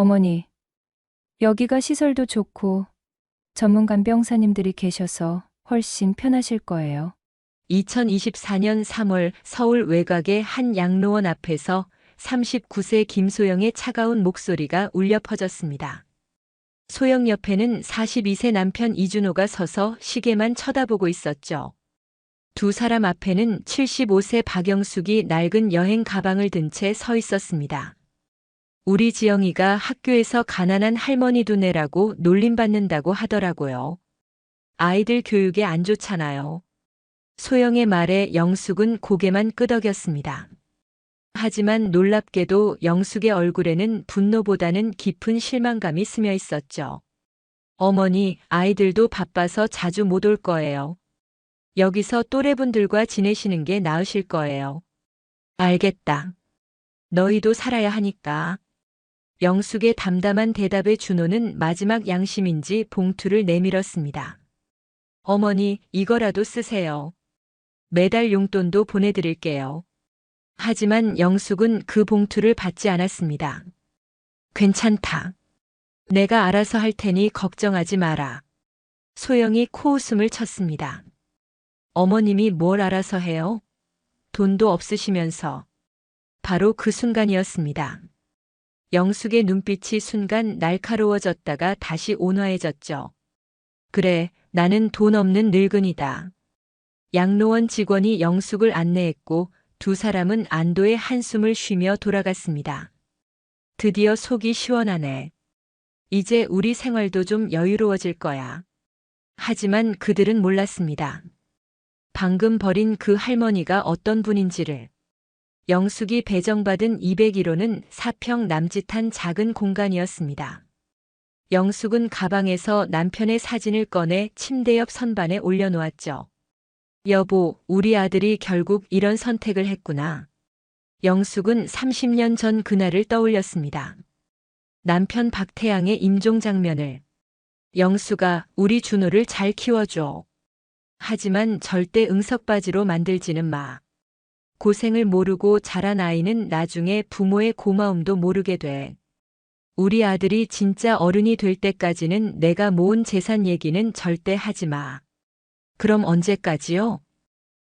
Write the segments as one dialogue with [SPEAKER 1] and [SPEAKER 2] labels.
[SPEAKER 1] 어머니, 여기가 시설도 좋고 전문 간병사님들이 계셔서 훨씬 편하실 거예요.
[SPEAKER 2] 2024년 3월 서울 외곽의 한 양로원 앞에서 39세 김소영의 차가운 목소리가 울려 퍼졌습니다. 소영 옆에는 42세 남편 이준호가 서서 시계만 쳐다보고 있었죠. 두 사람 앞에는 75세 박영숙이 낡은 여행 가방을 든 채 서 있었습니다. 우리 지영이가 학교에서 가난한 할머니 두뇌라고 놀림받는다고 하더라고요. 아이들 교육에 안 좋잖아요. 소영의 말에 영숙은 고개만 끄덕였습니다. 하지만 놀랍게도 영숙의 얼굴에는 분노보다는 깊은 실망감이 스며 있었죠. 어머니, 아이들도 바빠서 자주 못 올 거예요. 여기서 또래분들과 지내시는 게 나으실 거예요. 알겠다. 너희도 살아야 하니까. 영숙의 담담한 대답에 준호는 마지막 양심인지 봉투를 내밀었습니다. 어머니, 이거라도 쓰세요. 매달 용돈도 보내드릴게요. 하지만 영숙은 그 봉투를 받지 않았습니다. 괜찮다. 내가 알아서 할 테니 걱정하지 마라. 소영이 코웃음을 쳤습니다. 어머님이 뭘 알아서 해요? 돈도 없으시면서. 바로 그 순간이었습니다. 영숙의 눈빛이 순간 날카로워졌다가 다시 온화해졌죠. 그래, 나는 돈 없는 늙은이다. 양로원 직원이 영숙을 안내했고 두 사람은 안도의 한숨을 쉬며 돌아갔습니다. 드디어 속이 시원하네. 이제 우리 생활도 좀 여유로워질 거야. 하지만 그들은 몰랐습니다. 방금 버린 그 할머니가 어떤 분인지를. 영숙이 배정받은 201호는 4평 남짓한 작은 공간이었습니다. 영숙은 가방에서 남편의 사진을 꺼내 침대 옆 선반에 올려놓았죠. 여보, 우리 아들이 결국 이런 선택을 했구나. 영숙은 30년 전 그날을 떠올렸습니다. 남편 박태양의 임종 장면을. 영숙아, 우리 준호를 잘 키워줘. 하지만 절대 응석바지로 만들지는 마. 고생을 모르고 자란 아이는 나중에 부모의 고마움도 모르게 돼. 우리 아들이 진짜 어른이 될 때까지는 내가 모은 재산 얘기는 절대 하지 마. 그럼 언제까지요?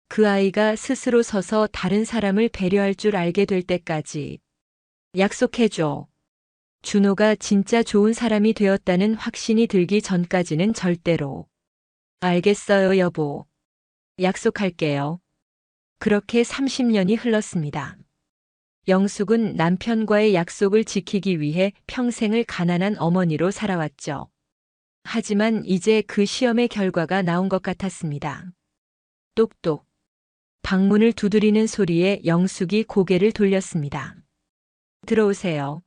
[SPEAKER 2] 그 아이가 스스로 서서 다른 사람을 배려할 줄 알게 될 때까지. 약속해줘. 준호가 진짜 좋은 사람이 되었다는 확신이 들기 전까지는 절대로. 알겠어요, 여보. 약속할게요. 그렇게 30년이 흘렀습니다. 영숙은 남편과의 약속을 지키기 위해 평생을 가난한 어머니로 살아왔죠. 하지만 이제 그 시험의 결과가 나온 것 같았습니다. 똑똑. 방문을 두드리는 소리에 영숙이 고개를 돌렸습니다. 들어오세요.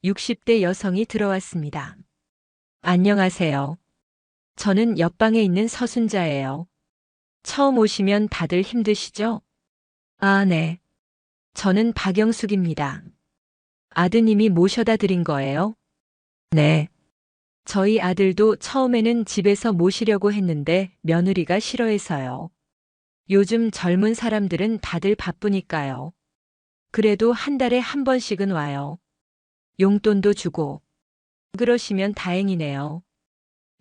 [SPEAKER 2] 60대 여성이 들어왔습니다. 안녕하세요. 저는 옆방에 있는 서순자예요. 처음 오시면 다들 힘드시죠? 아, 네. 저는 박영숙입니다. 아드님이 모셔다 드린 거예요? 네. 저희 아들도 처음에는 집에서 모시려고 했는데 며느리가 싫어해서요. 요즘 젊은 사람들은 다들 바쁘니까요. 그래도 한 달에 한 번씩은 와요. 용돈도 주고. 그러시면 다행이네요.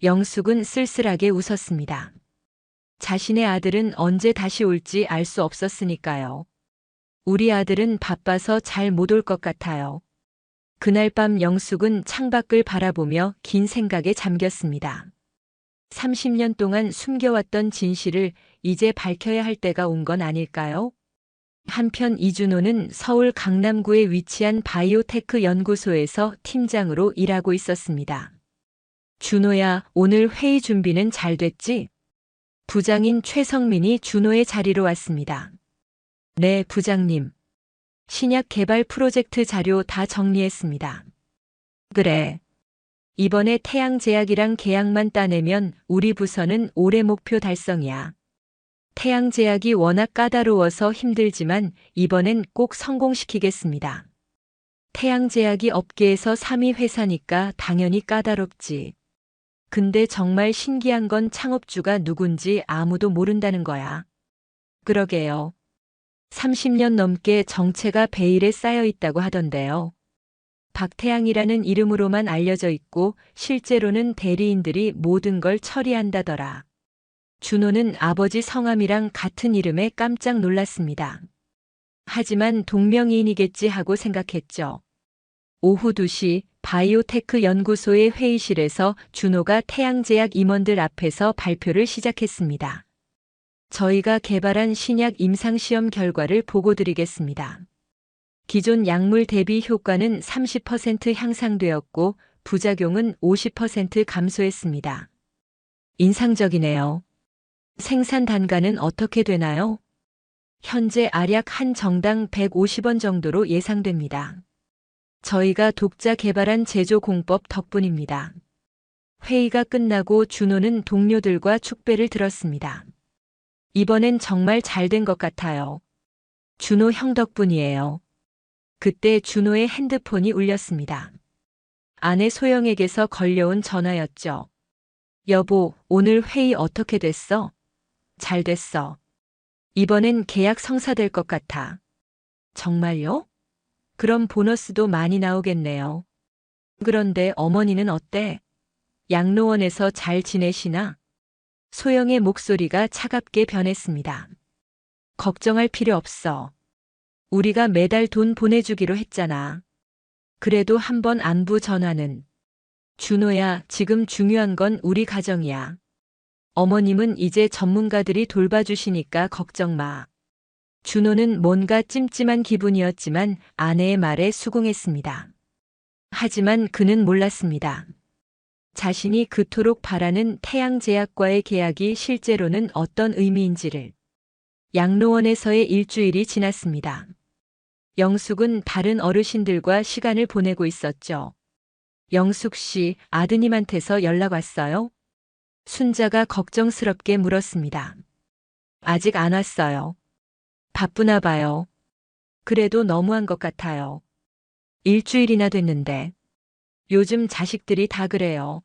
[SPEAKER 2] 영숙은 쓸쓸하게 웃었습니다. 자신의 아들은 언제 다시 올지 알 수 없었으니까요. 우리 아들은 바빠서 잘 못 올 것 같아요. 그날 밤 영숙은 창밖을 바라보며 긴 생각에 잠겼습니다. 30년 동안 숨겨왔던 진실을 이제 밝혀야 할 때가 온 건 아닐까요? 한편 이준호는 서울 강남구에 위치한 바이오테크 연구소에서 팀장으로 일하고 있었습니다. 준호야, 오늘 회의 준비는 잘 됐지? 부장인 최성민이 준호의 자리로 왔습니다. 네, 부장님. 신약 개발 프로젝트 자료 다 정리했습니다. 그래. 이번에 태양제약이랑 계약만 따내면 우리 부서는 올해 목표 달성이야. 태양제약이 워낙 까다로워서 힘들지만 이번엔 꼭 성공시키겠습니다. 태양제약이 업계에서 3위 회사니까 당연히 까다롭지. 근데 정말 신기한 건 창업주가 누군지 아무도 모른다는 거야. 그러게요. 30년 넘게 정체가 베일에 쌓여 있다고 하던데요. 박태양이라는 이름으로만 알려져 있고 실제로는 대리인들이 모든 걸 처리한다더라. 준호는 아버지 성함이랑 같은 이름에 깜짝 놀랐습니다. 하지만 동명이인이겠지 하고 생각했죠. 오후 2시 바이오테크 연구소의 회의실에서 준호가 태양제약 임원들 앞에서 발표를 시작했습니다. 저희가 개발한 신약 임상시험 결과를 보고드리겠습니다. 기존 약물 대비 효과는 30% 향상되었고 부작용은 50% 감소했습니다. 인상적이네요. 생산 단가는 어떻게 되나요? 현재 알약 한 정당 150원 정도로 예상됩니다. 저희가 독자 개발한 제조 공법 덕분입니다. 회의가 끝나고 준호는 동료들과 축배를 들었습니다. 이번엔 정말 잘 된 것 같아요. 준호 형 덕분이에요. 그때 준호의 핸드폰이 울렸습니다. 아내 소영에게서 걸려온 전화였죠. 여보, 오늘 회의 어떻게 됐어? 잘 됐어. 이번엔 계약 성사될 것 같아. 정말요? 그럼 보너스도 많이 나오겠네요. 그런데 어머니는 어때? 양로원에서 잘 지내시나? 소영의 목소리가 차갑게 변했습니다. 걱정할 필요 없어. 우리가 매달 돈 보내주기로 했잖아. 그래도 한번 안부 전화는. 준호야, 지금 중요한 건 우리 가정이야. 어머님은 이제 전문가들이 돌봐주시니까 걱정 마. 준호는 뭔가 찜찜한 기분이었지만 아내의 말에 수긍했습니다. 하지만 그는 몰랐습니다. 자신이 그토록 바라는 태양제약과의 계약이 실제로는 어떤 의미인지를. 양로원에서의 일주일이 지났습니다. 영숙은 다른 어르신들과 시간을 보내고 있었죠. 영숙 씨, 아드님한테서 연락 왔어요? 순자가 걱정스럽게 물었습니다. 아직 안 왔어요. 바쁘나 봐요. 그래도 너무한 것 같아요. 일주일이나 됐는데. 요즘 자식들이 다 그래요.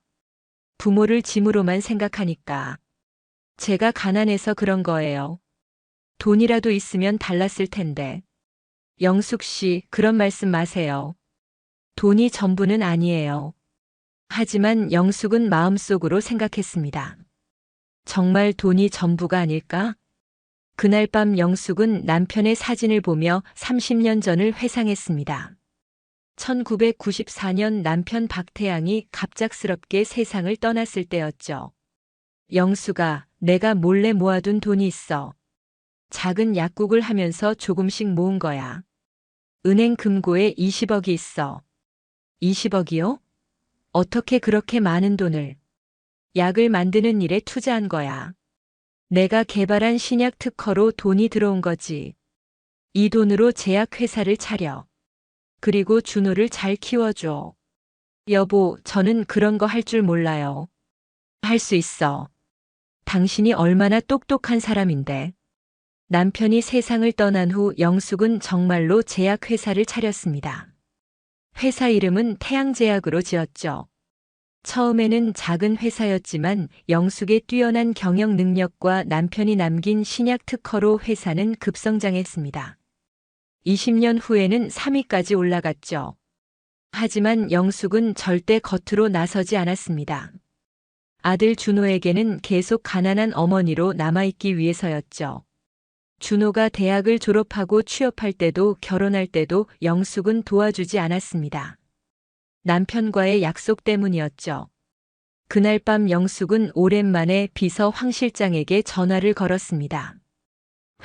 [SPEAKER 2] 부모를 짐으로만 생각하니까. 제가 가난해서 그런 거예요. 돈이라도 있으면 달랐을 텐데. 영숙 씨, 그런 말씀 마세요. 돈이 전부는 아니에요. 하지만 영숙은 마음속으로 생각했습니다. 정말 돈이 전부가 아닐까? 그날 밤 영숙은 남편의 사진을 보며 30년 전을 회상했습니다. 1994년 남편 박태양이 갑작스럽게 세상을 떠났을 때였죠. 영숙아, 내가 몰래 모아둔 돈이 있어. 작은 약국을 하면서 조금씩 모은 거야. 은행 금고에 20억이 있어. 20억이요? 어떻게 그렇게 많은 돈을? 약을 만드는 일에 투자한 거야. 내가 개발한 신약 특허로 돈이 들어온 거지. 이 돈으로 제약회사를 차려. 그리고 준호를 잘 키워줘. 여보, 저는 그런 거 할 줄 몰라요. 할 수 있어. 당신이 얼마나 똑똑한 사람인데. 남편이 세상을 떠난 후 영숙은 정말로 제약회사를 차렸습니다. 회사 이름은 태양제약으로 지었죠. 처음에는 작은 회사였지만 영숙의 뛰어난 경영 능력과 남편이 남긴 신약 특허로 회사는 급성장했습니다. 20년 후에는 3위까지 올라갔죠. 하지만 영숙은 절대 겉으로 나서지 않았습니다. 아들 준호에게는 계속 가난한 어머니로 남아있기 위해서였죠. 준호가 대학을 졸업하고 취업할 때도 결혼할 때도 영숙은 도와주지 않았습니다. 남편과의 약속 때문이었죠. 그날 밤 영숙은 오랜만에 비서 황 실장에게 전화를 걸었습니다.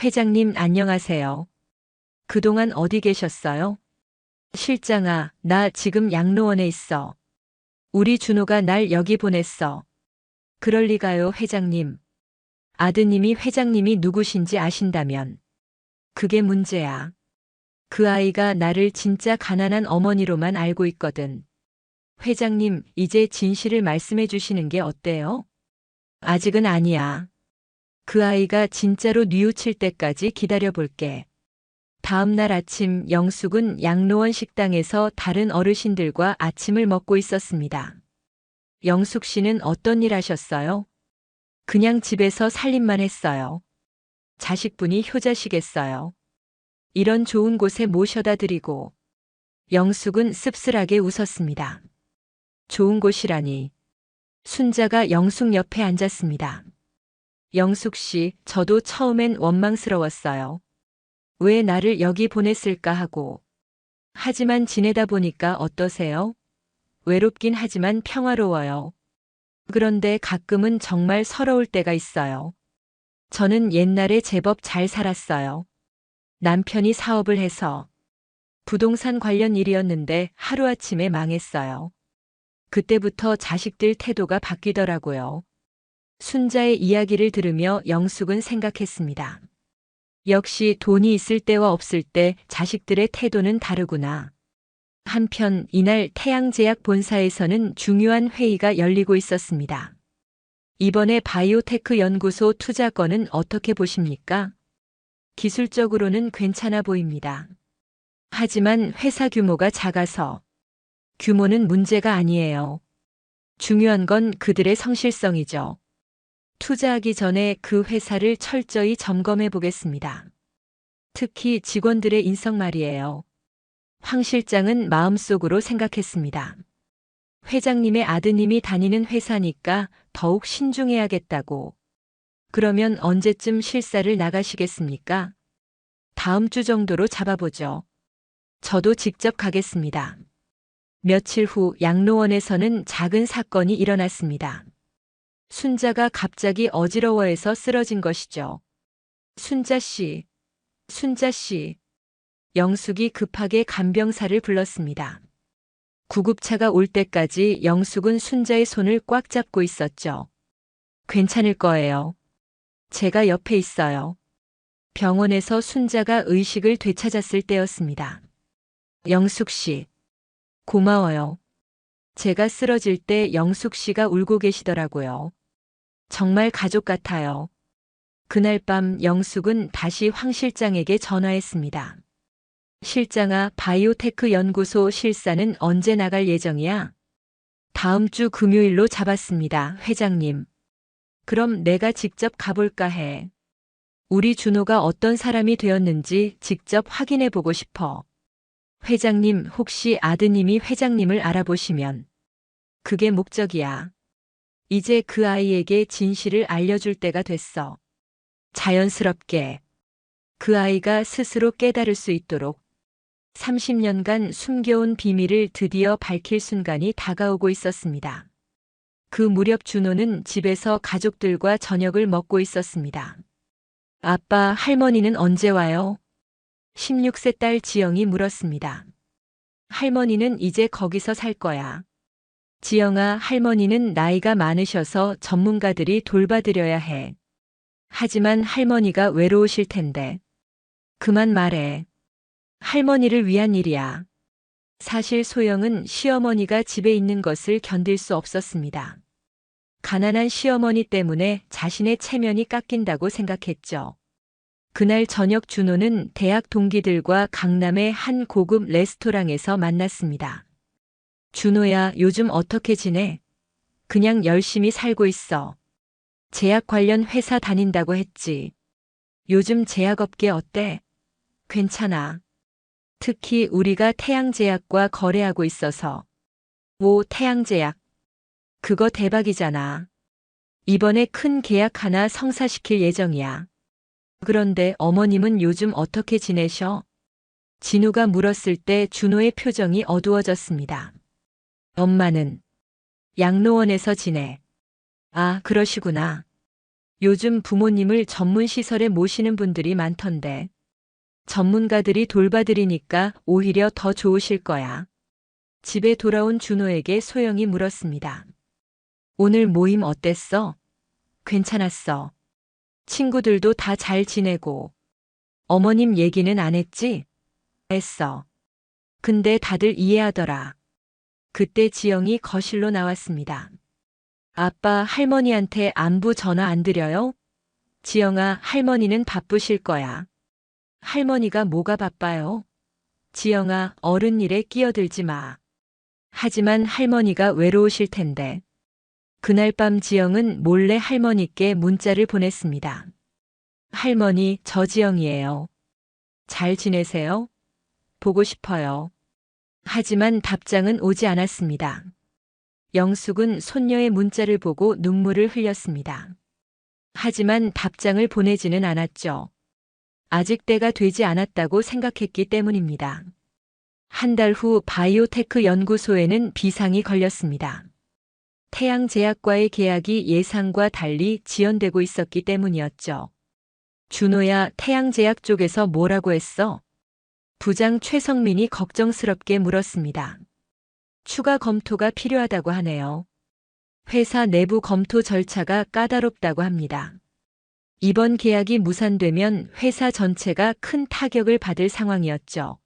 [SPEAKER 2] 회장님 안녕하세요. 그동안 어디 계셨어요? 실장아, 나 지금 양로원에 있어. 우리 준호가 날 여기 보냈어. 그럴 리가요, 회장님. 아드님이 회장님이 누구신지 아신다면. 그게 문제야. 그 아이가 나를 진짜 가난한 어머니로만 알고 있거든. 회장님, 이제 진실을 말씀해 주시는 게 어때요? 아직은 아니야. 그 아이가 진짜로 뉘우칠 때까지 기다려 볼게. 다음 날 아침 영숙은 양로원 식당에서 다른 어르신들과 아침을 먹고 있었습니다. 영숙 씨는 어떤 일 하셨어요? 그냥 집에서 살림만 했어요. 자식분이 효자시겠어요. 이런 좋은 곳에 모셔다 드리고. 영숙은 씁쓸하게 웃었습니다. 좋은 곳이라니. 순자가 영숙 옆에 앉았습니다. 영숙 씨, 저도 처음엔 원망스러웠어요. 왜 나를 여기 보냈을까 하고. 하지만 지내다 보니까 어떠세요? 외롭긴 하지만 평화로워요. 그런데 가끔은 정말 서러울 때가 있어요. 저는 옛날에 제법 잘 살았어요. 남편이 사업을 해서 부동산 관련 일이었는데 하루아침에 망했어요. 그때부터 자식들 태도가 바뀌더라고요. 순자의 이야기를 들으며 영숙은 생각했습니다. 역시 돈이 있을 때와 없을 때 자식들의 태도는 다르구나. 한편 이날 태양제약 본사에서는 중요한 회의가 열리고 있었습니다. 이번에 바이오테크 연구소 투자 건은 어떻게 보십니까? 기술적으로는 괜찮아 보입니다. 하지만 회사 규모가 작아서 규모는 문제가 아니에요. 중요한 건 그들의 성실성이죠. 투자하기 전에 그 회사를 철저히 점검해 보겠습니다. 특히 직원들의 인성 말이에요. 황 실장은 마음속으로 생각했습니다. 회장님의 아드님이 다니는 회사니까 더욱 신중해야겠다고. 그러면 언제쯤 실사를 나가시겠습니까? 다음 주 정도로 잡아보죠. 저도 직접 가겠습니다. 며칠 후 양로원에서는 작은 사건이 일어났습니다. 순자가 갑자기 어지러워해서 쓰러진 것이죠. 순자 씨, 순자 씨. 영숙이 급하게 간병사를 불렀습니다. 구급차가 올 때까지 영숙은 순자의 손을 꽉 잡고 있었죠. 괜찮을 거예요. 제가 옆에 있어요. 병원에서 순자가 의식을 되찾았을 때였습니다. 영숙 씨, 고마워요. 제가 쓰러질 때 영숙 씨가 울고 계시더라고요. 정말 가족 같아요. 그날 밤 영숙은 다시 황 실장에게 전화했습니다. 실장아, 바이오테크 연구소 실사는 언제 나갈 예정이야? 다음 주 금요일로 잡았습니다, 회장님. 그럼 내가 직접 가볼까 해. 우리 준호가 어떤 사람이 되었는지 직접 확인해 보고 싶어. 회장님, 혹시 아드님이 회장님을 알아보시면. 그게 목적이야. 이제 그 아이에게 진실을 알려줄 때가 됐어. 자연스럽게. 그 아이가 스스로 깨달을 수 있도록. 30년간 숨겨온 비밀을 드디어 밝힐 순간이 다가오고 있었습니다. 그 무렵 준호는 집에서 가족들과 저녁을 먹고 있었습니다. 아빠, 할머니는 언제 와요? 16세 딸 지영이 물었습니다. 할머니는 이제 거기서 살 거야. 지영아, 할머니는 나이가 많으셔서 전문가들이 돌봐드려야 해. 하지만 할머니가 외로우실 텐데. 그만 말해. 할머니를 위한 일이야. 사실 소영은 시어머니가 집에 있는 것을 견딜 수 없었습니다. 가난한 시어머니 때문에 자신의 체면이 깎인다고 생각했죠. 그날 저녁 준호는 대학 동기들과 강남의 한 고급 레스토랑에서 만났습니다. 준호야, 요즘 어떻게 지내? 그냥 열심히 살고 있어. 제약 관련 회사 다닌다고 했지. 요즘 제약업계 어때? 괜찮아. 특히 우리가 태양제약과 거래하고 있어서. 오, 태양제약. 그거 대박이잖아. 이번에 큰 계약 하나 성사시킬 예정이야. 그런데 어머님은 요즘 어떻게 지내셔? 진우가 물었을 때 준호의 표정이 어두워졌습니다. 엄마는 양로원에서 지내. 아, 그러시구나. 요즘 부모님을 전문시설에 모시는 분들이 많던데. 전문가들이 돌봐드리니까 오히려 더 좋으실 거야. 집에 돌아온 준호에게 소영이 물었습니다. 오늘 모임 어땠어? 괜찮았어. 친구들도 다 잘 지내고. 어머님 얘기는 안 했지? 했어. 근데 다들 이해하더라. 그때 지영이 거실로 나왔습니다. 아빠, 할머니한테 안부 전화 안 드려요? 지영아, 할머니는 바쁘실 거야. 할머니가 뭐가 바빠요? 지영아, 어른 일에 끼어들지 마. 하지만 할머니가 외로우실 텐데. 그날 밤 지영은 몰래 할머니께 문자를 보냈습니다. 할머니, 저 지영이에요. 잘 지내세요? 보고 싶어요. 하지만 답장은 오지 않았습니다. 영숙은 손녀의 문자를 보고 눈물을 흘렸습니다. 하지만 답장을 보내지는 않았죠. 아직 때가 되지 않았다고 생각했기 때문입니다. 한 달 후 바이오테크 연구소에는 비상이 걸렸습니다. 태양제약과의 계약이 예상과 달리 지연되고 있었기 때문이었죠. 준호야, 태양제약 쪽에서 뭐라고 했어? 부장 최성민이 걱정스럽게 물었습니다. 추가 검토가 필요하다고 하네요. 회사 내부 검토 절차가 까다롭다고 합니다. 이번 계약이 무산되면 회사 전체가 큰 타격을 받을 상황이었죠.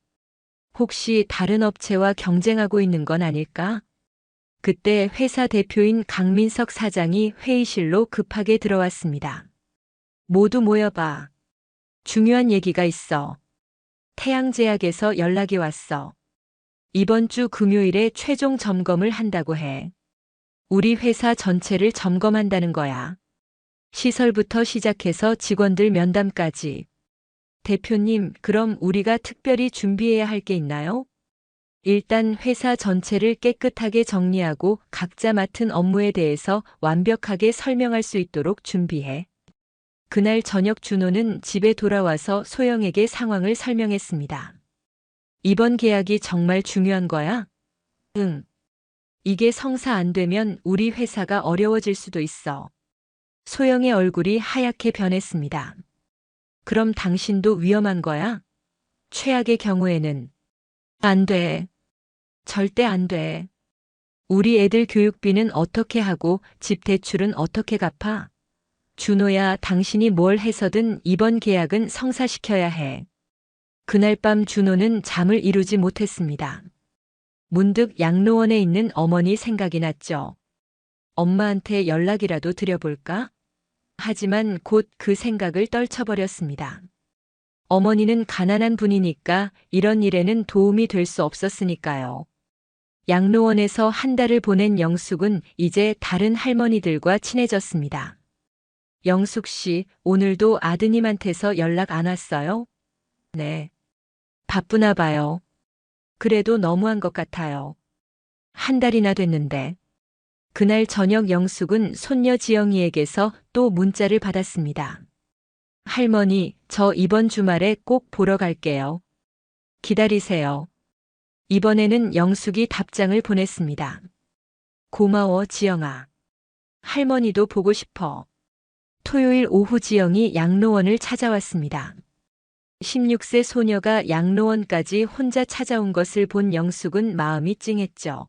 [SPEAKER 2] 혹시 다른 업체와 경쟁하고 있는 건 아닐까? 그때 회사 대표인 강민석 사장이 회의실로 급하게 들어왔습니다. 모두 모여봐. 중요한 얘기가 있어. 태양제약에서 연락이 왔어. 이번 주 금요일에 최종 점검을 한다고 해. 우리 회사 전체를 점검한다는 거야. 시설부터 시작해서 직원들 면담까지. 대표님, 그럼 우리가 특별히 준비해야 할 게 있나요? 일단 회사 전체를 깨끗하게 정리하고 각자 맡은 업무에 대해서 완벽하게 설명할 수 있도록 준비해. 그날 저녁 준호는 집에 돌아와서 소영에게 상황을 설명했습니다. 이번 계약이 정말 중요한 거야? 응. 이게 성사 안 되면 우리 회사가 어려워질 수도 있어. 소영의 얼굴이 하얗게 변했습니다. 그럼 당신도 위험한 거야? 최악의 경우에는. 안 돼. 절대 안 돼. 우리 애들 교육비는 어떻게 하고 집 대출은 어떻게 갚아? 준호야, 당신이 뭘 해서든 이번 계약은 성사시켜야 해. 그날 밤 준호는 잠을 이루지 못했습니다. 문득 양로원에 있는 어머니 생각이 났죠. 엄마한테 연락이라도 드려볼까? 하지만 곧 그 생각을 떨쳐버렸습니다. 어머니는 가난한 분이니까 이런 일에는 도움이 될 수 없었으니까요. 양로원에서 한 달을 보낸 영숙은 이제 다른 할머니들과 친해졌습니다. 영숙 씨, 오늘도 아드님한테서 연락 안 왔어요? 네. 바쁘나 봐요. 그래도 너무한 것 같아요. 한 달이나 됐는데. 그날 저녁 영숙은 손녀 지영이에게서 또 문자를 받았습니다. 할머니, 저 이번 주말에 꼭 보러 갈게요. 기다리세요. 이번에는 영숙이 답장을 보냈습니다. 고마워, 지영아. 할머니도 보고 싶어. 토요일 오후 지영이 양로원을 찾아왔습니다. 16세 소녀가 양로원까지 혼자 찾아온 것을 본 영숙은 마음이 찡했죠.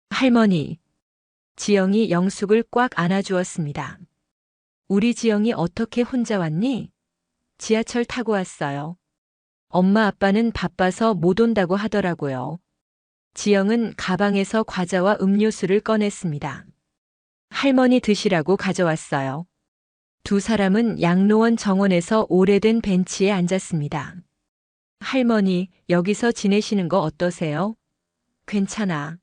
[SPEAKER 2] 할머니. 지영이 영숙을 꽉 안아주었습니다. 우리 지영이 어떻게 혼자 왔니? 지하철 타고 왔어요. 엄마 아빠는 바빠서 못 온다고 하더라고요. 지영은 가방에서 과자와 음료수를 꺼냈습니다. 할머니 드시라고 가져왔어요. 두 사람은 양로원 정원에서 오래된 벤치에 앉았습니다. 할머니, 여기서 지내시는 거 어떠세요? 괜찮아.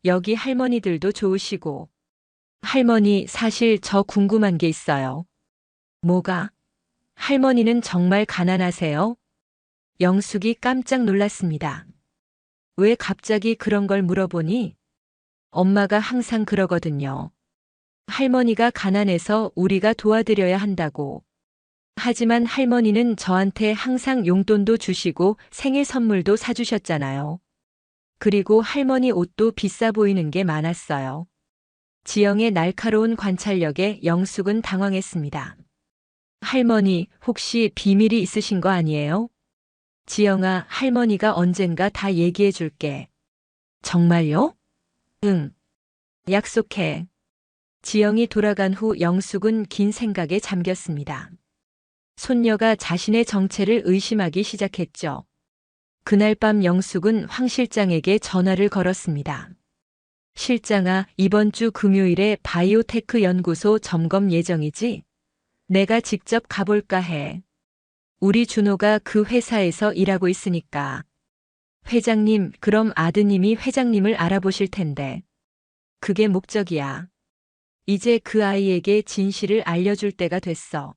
[SPEAKER 2] 여기 할머니들도 좋으시고. 할머니, 사실 저 궁금한 게 있어요. 뭐가? 할머니는 정말 가난하세요? 영숙이 깜짝 놀랐습니다. 왜 갑자기 그런 걸 물어보니? 엄마가 항상 그러거든요. 할머니가 가난해서 우리가 도와드려야 한다고. 하지만 할머니는 저한테 항상 용돈도 주시고 생일 선물도 사주셨잖아요. 그리고 할머니 옷도 비싸 보이는 게 많았어요. 지영의 날카로운 관찰력에 영숙은 당황했습니다. 할머니, 혹시 비밀이 있으신 거 아니에요? 지영아, 할머니가 언젠가 다 얘기해 줄게. 정말요? 응. 약속해. 지영이 돌아간 후 영숙은 긴 생각에 잠겼습니다. 손녀가 자신의 정체를 의심하기 시작했죠. 그날 밤 영숙은 황 실장에게 전화를 걸었습니다. 실장아, 이번 주 금요일에 바이오테크 연구소 점검 예정이지? 내가 직접 가볼까 해. 우리 준호가 그 회사에서 일하고 있으니까. 회장님, 그럼 아드님이 회장님을 알아보실 텐데. 그게 목적이야. 이제 그 아이에게 진실을 알려줄 때가 됐어.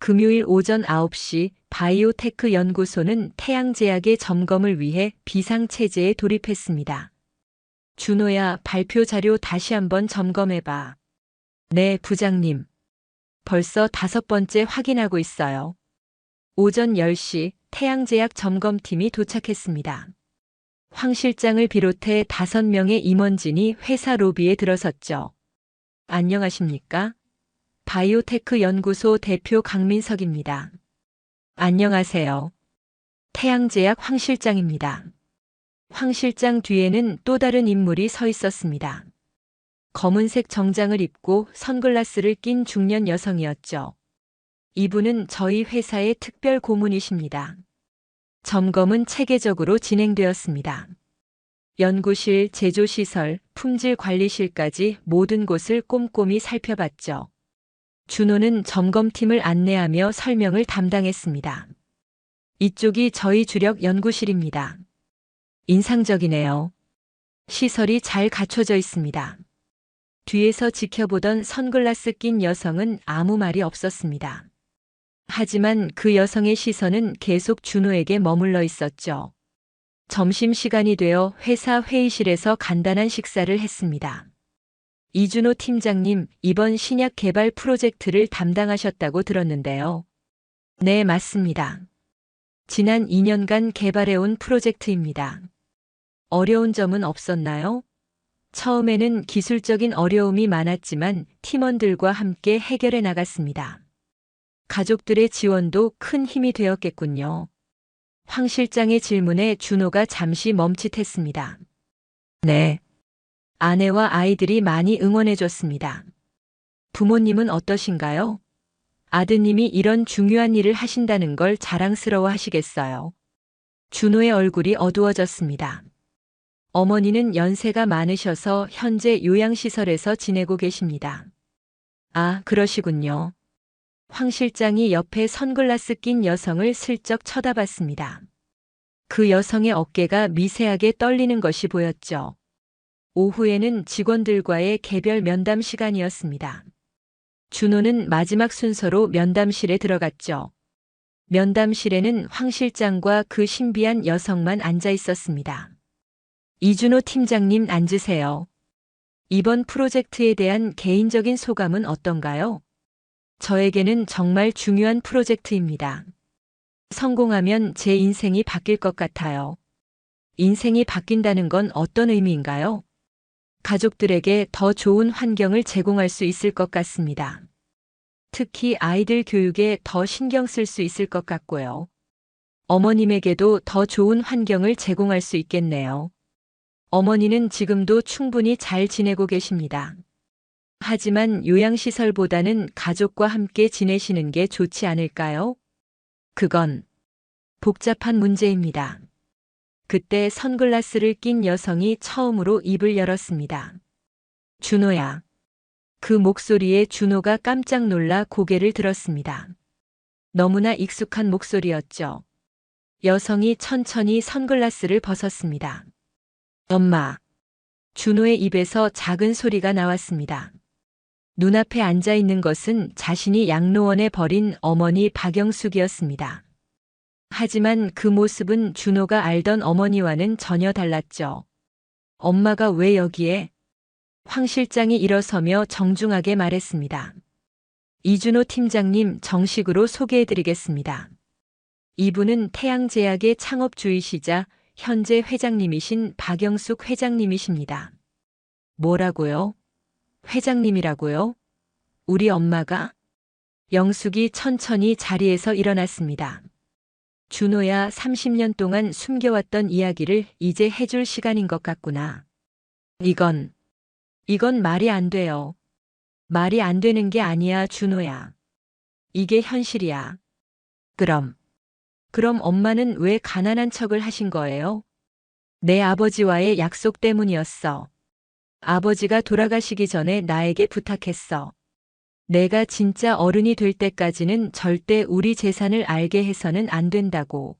[SPEAKER 2] 금요일 오전 9시 바이오테크 연구소는 태양제약의 점검을 위해 비상체제에 돌입했습니다. 준호야, 발표 자료 다시 한번 점검해봐. 네, 부장님. 벌써 5번째 확인하고 있어요. 오전 10시 태양제약 점검팀이 도착했습니다. 황 실장을 비롯해 5명의 임원진이 회사 로비에 들어섰죠. 안녕하십니까? 바이오테크 연구소 대표 강민석입니다. 안녕하세요. 태양제약 황 실장입니다. 황 실장 뒤에는 또 다른 인물이 서 있었습니다. 검은색 정장을 입고 선글라스를 낀 중년 여성이었죠. 이분은 저희 회사의 특별 고문이십니다. 점검은 체계적으로 진행되었습니다. 연구실, 제조시설, 품질관리실까지 모든 곳을 꼼꼼히 살펴봤죠. 준호는 점검팀을 안내하며 설명을 담당했습니다. 이쪽이 저희 주력 연구실입니다. 인상적이네요. 시설이 잘 갖춰져 있습니다. 뒤에서 지켜보던 선글라스 낀 여성은 아무 말이 없었습니다. 하지만 그 여성의 시선은 계속 준호에게 머물러 있었죠. 점심시간이 되어 회사 회의실에서 간단한 식사를 했습니다. 이준호 팀장님, 이번 신약 개발 프로젝트를 담당하셨다고 들었는데요. 네, 맞습니다. 지난 2년간 개발해온 프로젝트입니다. 어려운 점은 없었나요? 처음에는 기술적인 어려움이 많았지만 팀원들과 함께 해결해 나갔습니다. 가족들의 지원도 큰 힘이 되었겠군요. 황 실장의 질문에 준호가 잠시 멈칫했습니다. 네. 아내와 아이들이 많이 응원해줬습니다. 부모님은 어떠신가요? 아드님이 이런 중요한 일을 하신다는 걸 자랑스러워 하시겠어요. 준호의 얼굴이 어두워졌습니다. 어머니는 연세가 많으셔서 현재 요양시설에서 지내고 계십니다. 아, 그러시군요. 황 실장이 옆에 선글라스 낀 여성을 슬쩍 쳐다봤습니다. 그 여성의 어깨가 미세하게 떨리는 것이 보였죠. 오후에는 직원들과의 개별 면담 시간이었습니다. 준호는 마지막 순서로 면담실에 들어갔죠. 면담실에는 황 실장과 그 신비한 여성만 앉아 있었습니다. 이준호 팀장님, 앉으세요. 이번 프로젝트에 대한 개인적인 소감은 어떤가요? 저에게는 정말 중요한 프로젝트입니다. 성공하면 제 인생이 바뀔 것 같아요. 인생이 바뀐다는 건 어떤 의미인가요? 가족들에게 더 좋은 환경을 제공할 수 있을 것 같습니다. 특히 아이들 교육에 더 신경 쓸 수 있을 것 같고요. 어머님에게도 더 좋은 환경을 제공할 수 있겠네요. 어머니는 지금도 충분히 잘 지내고 계십니다. 하지만 요양시설보다는 가족과 함께 지내시는 게 좋지 않을까요? 그건 복잡한 문제입니다. 그때 선글라스를 낀 여성이 처음으로 입을 열었습니다. 준호야. 그 목소리에 준호가 깜짝 놀라 고개를 들었습니다. 너무나 익숙한 목소리였죠. 여성이 천천히 선글라스를 벗었습니다. 엄마. 준호의 입에서 작은 소리가 나왔습니다. 눈앞에 앉아 있는 것은 자신이 양로원에 버린 어머니 박영숙이었습니다. 하지만 그 모습은 준호가 알던 어머니와는 전혀 달랐죠. 엄마가 왜 여기에? 황 실장이 일어서며 정중하게 말했습니다. 이준호 팀장님, 정식으로 소개해드리겠습니다. 이분은 태양제약의 창업주이시자 현재 회장님이신 박영숙 회장님이십니다. 뭐라고요? 회장님이라고요? 우리 엄마가? 영숙이 천천히 자리에서 일어났습니다. 준호야, 30년 동안 숨겨왔던 이야기를 이제 해줄 시간인 것 같구나. 이건 말이 안 돼요. 말이 안 되는 게 아니야, 준호야. 이게 현실이야. 그럼 엄마는 왜 가난한 척을 하신 거예요? 내 아버지와의 약속 때문이었어. 아버지가 돌아가시기 전에 나에게 부탁했어. 내가 진짜 어른이 될 때까지는 절대 우리 재산을 알게 해서는 안 된다고.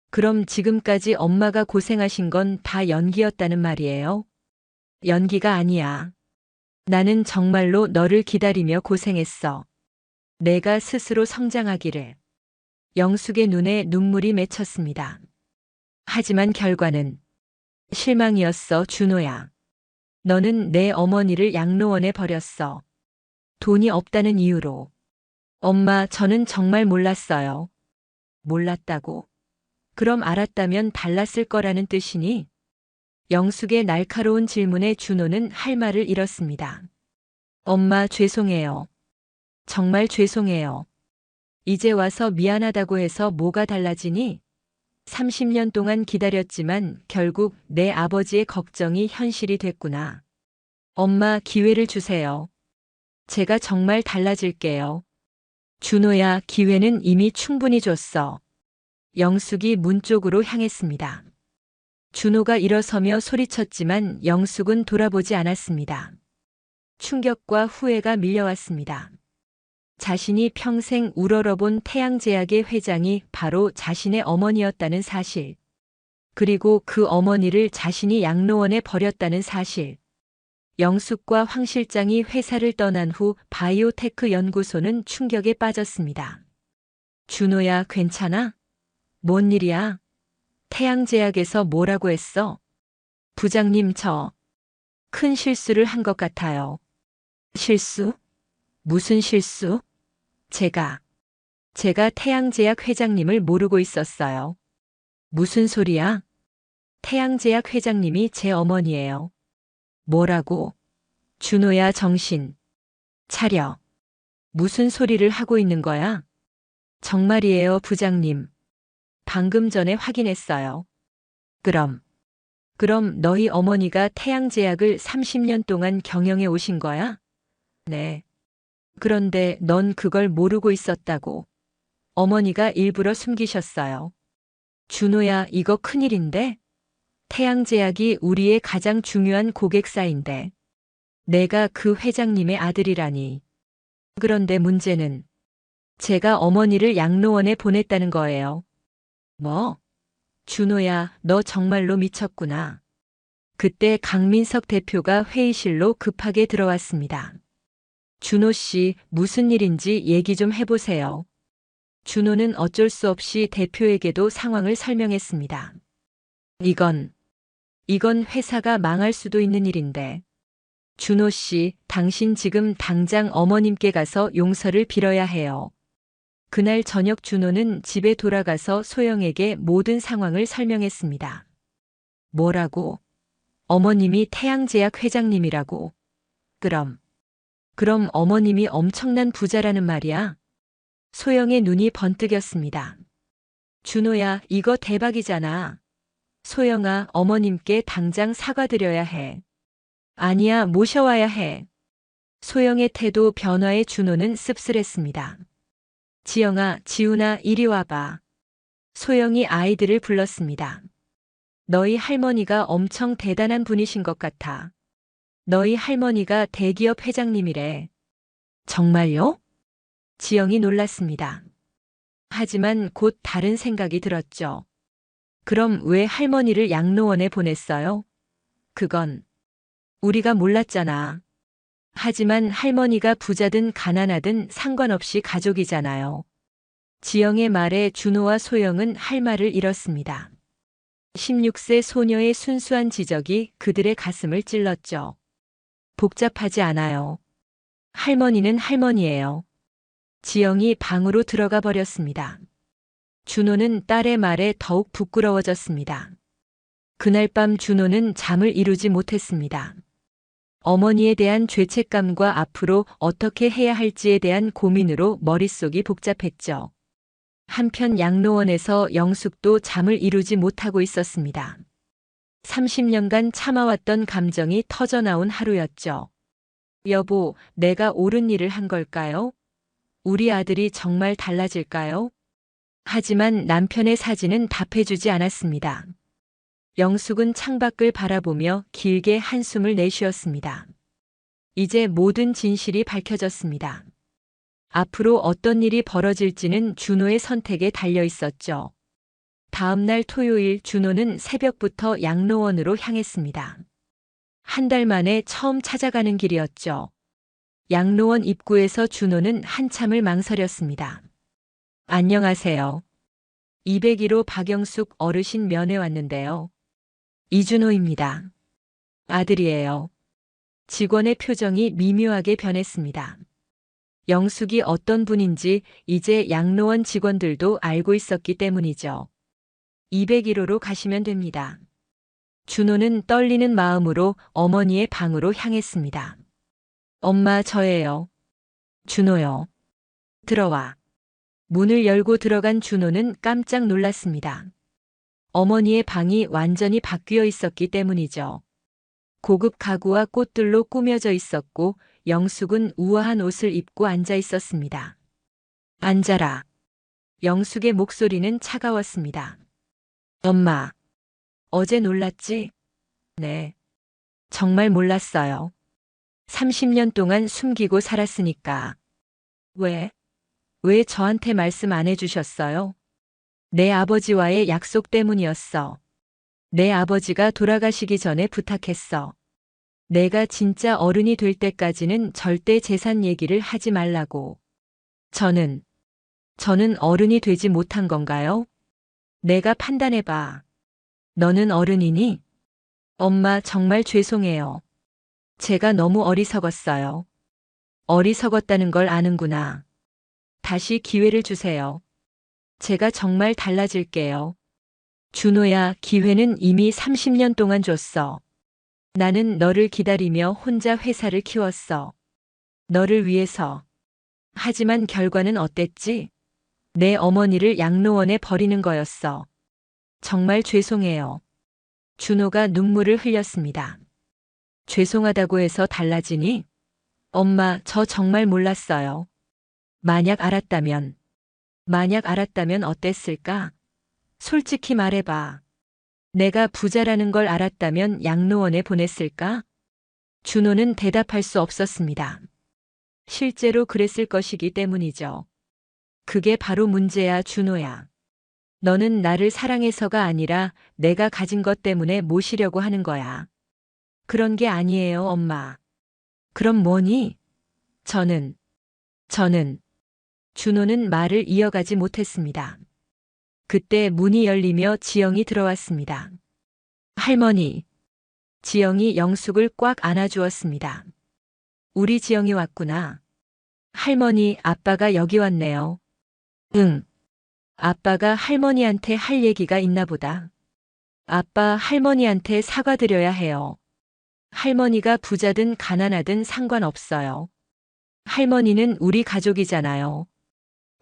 [SPEAKER 2] 그럼 지금까지 엄마가 고생하신 건 다 연기였다는 말이에요? 연기가 아니야. 나는 정말로 너를 기다리며 고생했어. 내가 스스로 성장하기를. 영숙의 눈에 눈물이 맺혔습니다. 하지만 결과는 실망이었어, 준호야. 너는 내 어머니를 양로원에 버렸어. 돈이 없다는 이유로. 엄마, 저는 정말 몰랐어요. 몰랐다고? 그럼 알았다면 달랐을 거라는 뜻이니? 영숙의 날카로운 질문에 준호는 할 말을 잃었습니다. 엄마, 죄송해요. 정말 죄송해요. 이제 와서 미안하다고 해서 뭐가 달라지니? 30년 동안 기다렸지만 결국 내 아버지의 걱정이 현실이 됐구나. 엄마, 기회를 주세요. 제가 정말 달라질게요. 준호야, 기회는 이미 충분히 줬어. 영숙이 문 쪽으로 향했습니다. 준호가 일어서며 소리쳤지만 영숙은 돌아보지 않았습니다. 충격과 후회가 밀려왔습니다. 자신이 평생 우러러본 태양제약의 회장이 바로 자신의 어머니였다는 사실. 그리고 그 어머니를 자신이 양로원에 버렸다는 사실. 영숙과 황 실장이 회사를 떠난 후 바이오테크 연구소는 충격에 빠졌습니다. 준호야, 괜찮아? 뭔 일이야? 태양제약에서 뭐라고 했어? 부장님, 저 큰 실수를 한 것 같아요. 실수? 무슨 실수? 제가 태양제약 회장님을 모르고 있었어요. 무슨 소리야? 태양제약 회장님이 제 어머니예요. 뭐라고? 준호야, 정신 차려. 무슨 소리를 하고 있는 거야? 정말이에요, 부장님. 방금 전에 확인했어요. 그럼 너희 어머니가 태양제약을 30년 동안 경영해 오신 거야? 네. 그런데 넌 그걸 모르고 있었다고. 어머니가 일부러 숨기셨어요. 준호야, 이거 큰일인데? 태양제약이 우리의 가장 중요한 고객사인데. 내가 그 회장님의 아들이라니. 그런데 문제는 제가 어머니를 양로원에 보냈다는 거예요. 뭐? 준호야, 너 정말로 미쳤구나. 그때 강민석 대표가 회의실로 급하게 들어왔습니다. 준호 씨, 무슨 일인지 얘기 좀 해보세요. 준호는 어쩔 수 없이 대표에게도 상황을 설명했습니다. 이건 회사가 망할 수도 있는 일인데. 준호 씨, 당신 지금 당장 어머님께 가서 용서를 빌어야 해요. 그날 저녁 준호는 집에 돌아가서 소영에게 모든 상황을 설명했습니다. 뭐라고? 어머님이 태양제약 회장님이라고. 그럼 어머님이 엄청난 부자라는 말이야? 소영의 눈이 번뜩였습니다. 준호야, 이거 대박이잖아. 소영아, 어머님께 당장 사과드려야 해. 아니야, 모셔와야 해. 소영의 태도 변화에 준호는 씁쓸했습니다. 지영아, 지훈아, 이리 와봐. 소영이 아이들을 불렀습니다. 너희 할머니가 엄청 대단한 분이신 것 같아. 너희 할머니가 대기업 회장님이래. 정말요? 지영이 놀랐습니다. 하지만 곧 다른 생각이 들었죠. 그럼 왜 할머니를 양로원에 보냈어요? 그건 우리가 몰랐잖아. 하지만 할머니가 부자든 가난하든 상관없이 가족이잖아요. 지영의 말에 준호와 소영은 할 말을 잃었습니다. 16세 소녀의 순수한 지적이 그들의 가슴을 찔렀죠. 복잡하지 않아요. 할머니는 할머니예요. 지영이 방으로 들어가 버렸습니다. 준호는 딸의 말에 더욱 부끄러워졌습니다. 그날 밤 준호는 잠을 이루지 못했습니다. 어머니에 대한 죄책감과 앞으로 어떻게 해야 할지에 대한 고민으로 머릿속이 복잡했죠. 한편 양로원에서 영숙도 잠을 이루지 못하고 있었습니다. 30년간 참아왔던 감정이 터져나온 하루였죠. 여보, 내가 옳은 일을 한 걸까요? 우리 아들이 정말 달라질까요? 하지만 남편의 사진은 답해주지 않았습니다. 영숙은 창밖을 바라보며 길게 한숨을 내쉬었습니다. 이제 모든 진실이 밝혀졌습니다. 앞으로 어떤 일이 벌어질지는 준호의 선택에 달려 있었죠. 다음 날 토요일 준호는 새벽부터 양로원으로 향했습니다. 한 달 만에 처음 찾아가는 길이었죠. 양로원 입구에서 준호는 한참을 망설였습니다. 안녕하세요. 201호 박영숙 어르신 면회 왔는데요. 이준호입니다. 아들이에요. 직원의 표정이 미묘하게 변했습니다. 영숙이 어떤 분인지 이제 양로원 직원들도 알고 있었기 때문이죠. 201호로 가시면 됩니다. 준호는 떨리는 마음으로 어머니의 방으로 향했습니다. 엄마, 저예요. 준호요. 들어와. 문을 열고 들어간 준호는 깜짝 놀랐습니다. 어머니의 방이 완전히 바뀌어 있었기 때문이죠. 고급 가구와 꽃들로 꾸며져 있었고 영숙은 우아한 옷을 입고 앉아 있었습니다. 앉아라. 영숙의 목소리는 차가웠습니다. 엄마, 어제 놀랐지? 네. 정말 몰랐어요. 30년 동안 숨기고 살았으니까. 왜? 왜 저한테 말씀 안 해주셨어요? 내 아버지와의 약속 때문이었어. 내 아버지가 돌아가시기 전에 부탁했어. 내가 진짜 어른이 될 때까지는 절대 재산 얘기를 하지 말라고. 저는 어른이 되지 못한 건가요? 내가 판단해봐. 너는 어른이니? 엄마, 정말 죄송해요. 제가 너무 어리석었어요. 어리석었다는 걸 아는구나. 다시 기회를 주세요. 제가 정말 달라질게요. 준호야, 기회는 이미 30년 동안 줬어. 나는 너를 기다리며 혼자 회사를 키웠어. 너를 위해서. 하지만 결과는 어땠지? 내 어머니를 양로원에 버리는 거였어. 정말 죄송해요. 준호가 눈물을 흘렸습니다. 죄송하다고 해서 달라지니? 엄마, 저 정말 몰랐어요. 만약 알았다면 어땠을까? 솔직히 말해봐. 내가 부자라는 걸 알았다면 양로원에 보냈을까? 준호는 대답할 수 없었습니다. 실제로 그랬을 것이기 때문이죠. 그게 바로 문제야, 준호야. 너는 나를 사랑해서가 아니라 내가 가진 것 때문에 모시려고 하는 거야. 그런 게 아니에요, 엄마. 그럼 뭐니? 저는. 준호는 말을 이어가지 못했습니다. 그때 문이 열리며 지영이 들어왔습니다. 할머니. 지영이 영숙을 꽉 안아주었습니다. 우리 지영이 왔구나. 할머니, 아빠가 여기 왔네요. 응. 아빠가 할머니한테 할 얘기가 있나 보다. 아빠, 할머니한테 사과드려야 해요. 할머니가 부자든 가난하든 상관없어요. 할머니는 우리 가족이잖아요.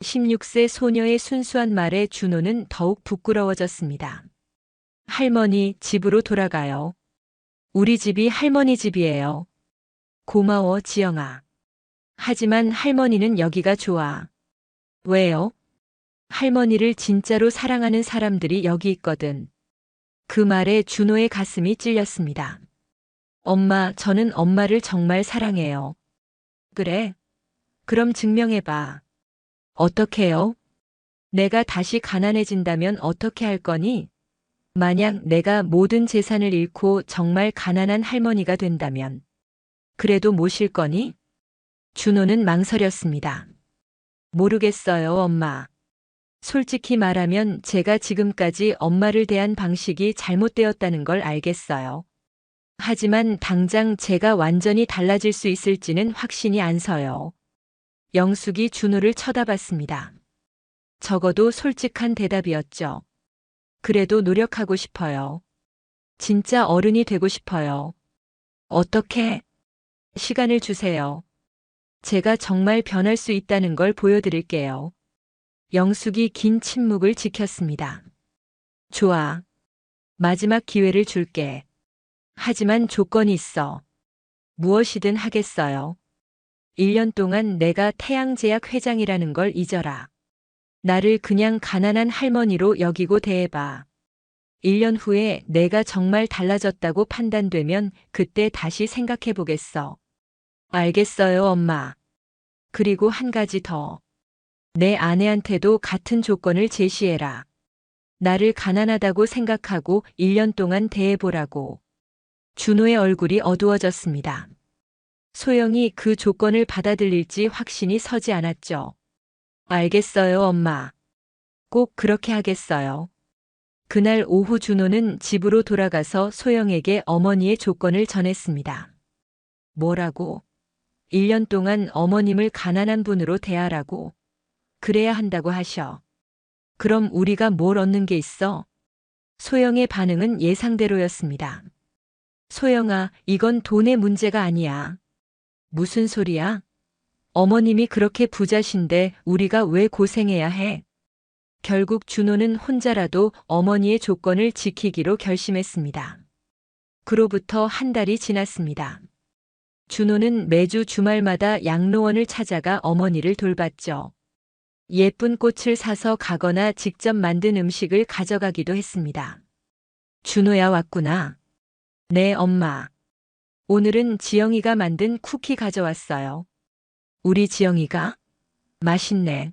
[SPEAKER 2] 16세 소녀의 순수한 말에 준호는 더욱 부끄러워졌습니다. 할머니, 집으로 돌아가요. 우리 집이 할머니 집이에요. 고마워, 지영아. 하지만 할머니는 여기가 좋아. 왜요? 할머니를 진짜로 사랑하는 사람들이 여기 있거든. 그 말에 준호의 가슴이 찔렸습니다. 엄마, 저는 엄마를 정말 사랑해요. 그래? 그럼 증명해봐. 어떻게요? 내가 다시 가난해진다면 어떻게 할 거니? 만약 내가 모든 재산을 잃고 정말 가난한 할머니가 된다면 그래도 모실 거니? 준호는 망설였습니다. 모르겠어요, 엄마. 솔직히 말하면 제가 지금까지 엄마를 대한 방식이 잘못되었다는 걸 알겠어요. 하지만 당장 제가 완전히 달라질 수 있을지는 확신이 안 서요. 영숙이 준호를 쳐다봤습니다. 적어도 솔직한 대답이었죠. 그래도 노력하고 싶어요. 진짜 어른이 되고 싶어요. 어떻게? 시간을 주세요. 제가 정말 변할 수 있다는 걸 보여드릴게요. 영숙이 긴 침묵을 지켰습니다. 좋아. 마지막 기회를 줄게. 하지만 조건이 있어. 무엇이든 하겠어요. 1년 동안 내가 태양제약 회장이라는 걸 잊어라. 나를 그냥 가난한 할머니로 여기고 대해봐. 1년 후에 내가 정말 달라졌다고 판단되면 그때 다시 생각해 보겠어. 알겠어요, 엄마. 그리고 한 가지 더. 내 아내한테도 같은 조건을 제시해라. 나를 가난하다고 생각하고 1년 동안 대해보라고. 준호의 얼굴이 어두워졌습니다. 소영이 그 조건을 받아들일지 확신이 서지 않았죠. 알겠어요, 엄마. 꼭 그렇게 하겠어요. 그날 오후 준호는 집으로 돌아가서 소영에게 어머니의 조건을 전했습니다. 뭐라고? 1년 동안 어머님을 가난한 분으로 대하라고. 그래야 한다고 하셔. 그럼 우리가 뭘 얻는 게 있어? 소영의 반응은 예상대로였습니다. 소영아, 이건 돈의 문제가 아니야. 무슨 소리야? 어머님이 그렇게 부자신데 우리가 왜 고생해야 해? 결국 준호는 혼자라도 어머니의 조건을 지키기로 결심했습니다. 그로부터 한 달이 지났습니다. 준호는 매주 주말마다 양로원을 찾아가 어머니를 돌봤죠. 예쁜 꽃을 사서 가거나 직접 만든 음식을 가져가기도 했습니다. 준호야, 왔구나. 네, 엄마. 오늘은 지영이가 만든 쿠키 가져왔어요. 우리 지영이가? 맛있네.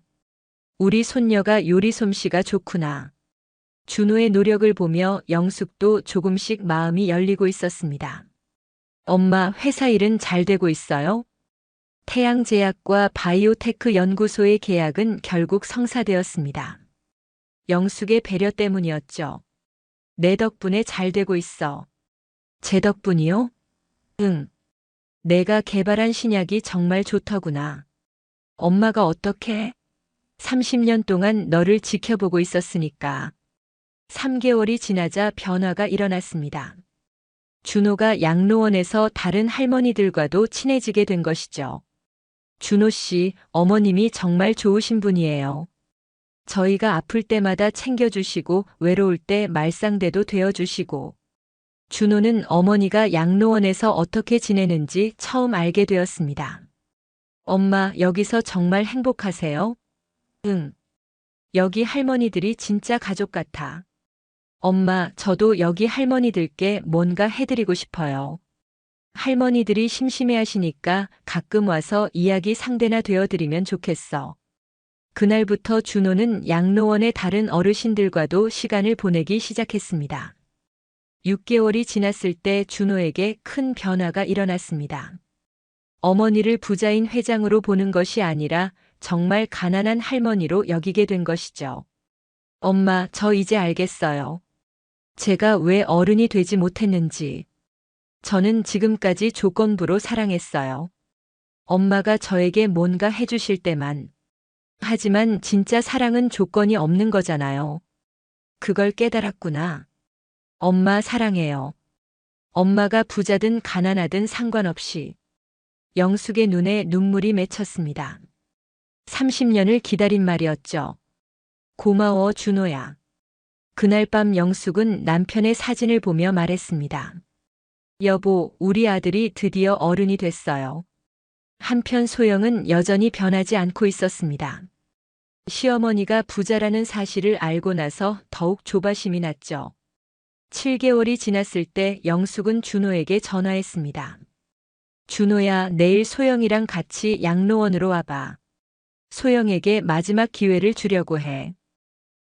[SPEAKER 2] 우리 손녀가 요리 솜씨가 좋구나. 준호의 노력을 보며 영숙도 조금씩 마음이 열리고 있었습니다. 엄마, 회사 일은 잘 되고 있어요? 태양제약과 바이오테크 연구소의 계약은 결국 성사되었습니다. 영숙의 배려 때문이었죠. 내 덕분에 잘 되고 있어. 제 덕분이요? 응. 내가 개발한 신약이 정말 좋더구나. 엄마가 어떻게? 30년 동안 너를 지켜보고 있었으니까. 3개월이 지나자 변화가 일어났습니다. 준호가 양로원에서 다른 할머니들과도 친해지게 된 것이죠. 준호 씨, 어머님이 정말 좋으신 분이에요. 저희가 아플 때마다 챙겨주시고 외로울 때 말상대도 되어주시고. 준호는 어머니가 양로원에서 어떻게 지내는지 처음 알게 되었습니다. 엄마, 여기서 정말 행복하세요? 응. 여기 할머니들이 진짜 가족 같아. 엄마, 저도 여기 할머니들께 뭔가 해드리고 싶어요. 할머니들이 심심해 하시니까 가끔 와서 이야기 상대나 되어드리면 좋겠어. 그날부터 준호는 양로원의 다른 어르신들과도 시간을 보내기 시작했습니다. 6개월이 지났을 때 준호에게 큰 변화가 일어났습니다. 어머니를 부자인 회장으로 보는 것이 아니라 정말 가난한 할머니로 여기게 된 것이죠. 엄마, 저 이제 알겠어요. 제가 왜 어른이 되지 못했는지. 저는 지금까지 조건부로 사랑했어요. 엄마가 저에게 뭔가 해주실 때만. 하지만 진짜 사랑은 조건이 없는 거잖아요. 그걸 깨달았구나. 엄마 사랑해요. 엄마가 부자든 가난하든 상관없이. 영숙의 눈에 눈물이 맺혔습니다. 30년을 기다린 말이었죠. 고마워, 준호야. 그날 밤 영숙은 남편의 사진을 보며 말했습니다. 여보, 우리 아들이 드디어 어른이 됐어요. 한편 소영은 여전히 변하지 않고 있었습니다. 시어머니가 부자라는 사실을 알고 나서 더욱 조바심이 났죠. 7개월이 지났을 때 영숙은 준호에게 전화했습니다. 준호야, 내일 소영이랑 같이 양로원으로 와봐. 소영에게 마지막 기회를 주려고 해.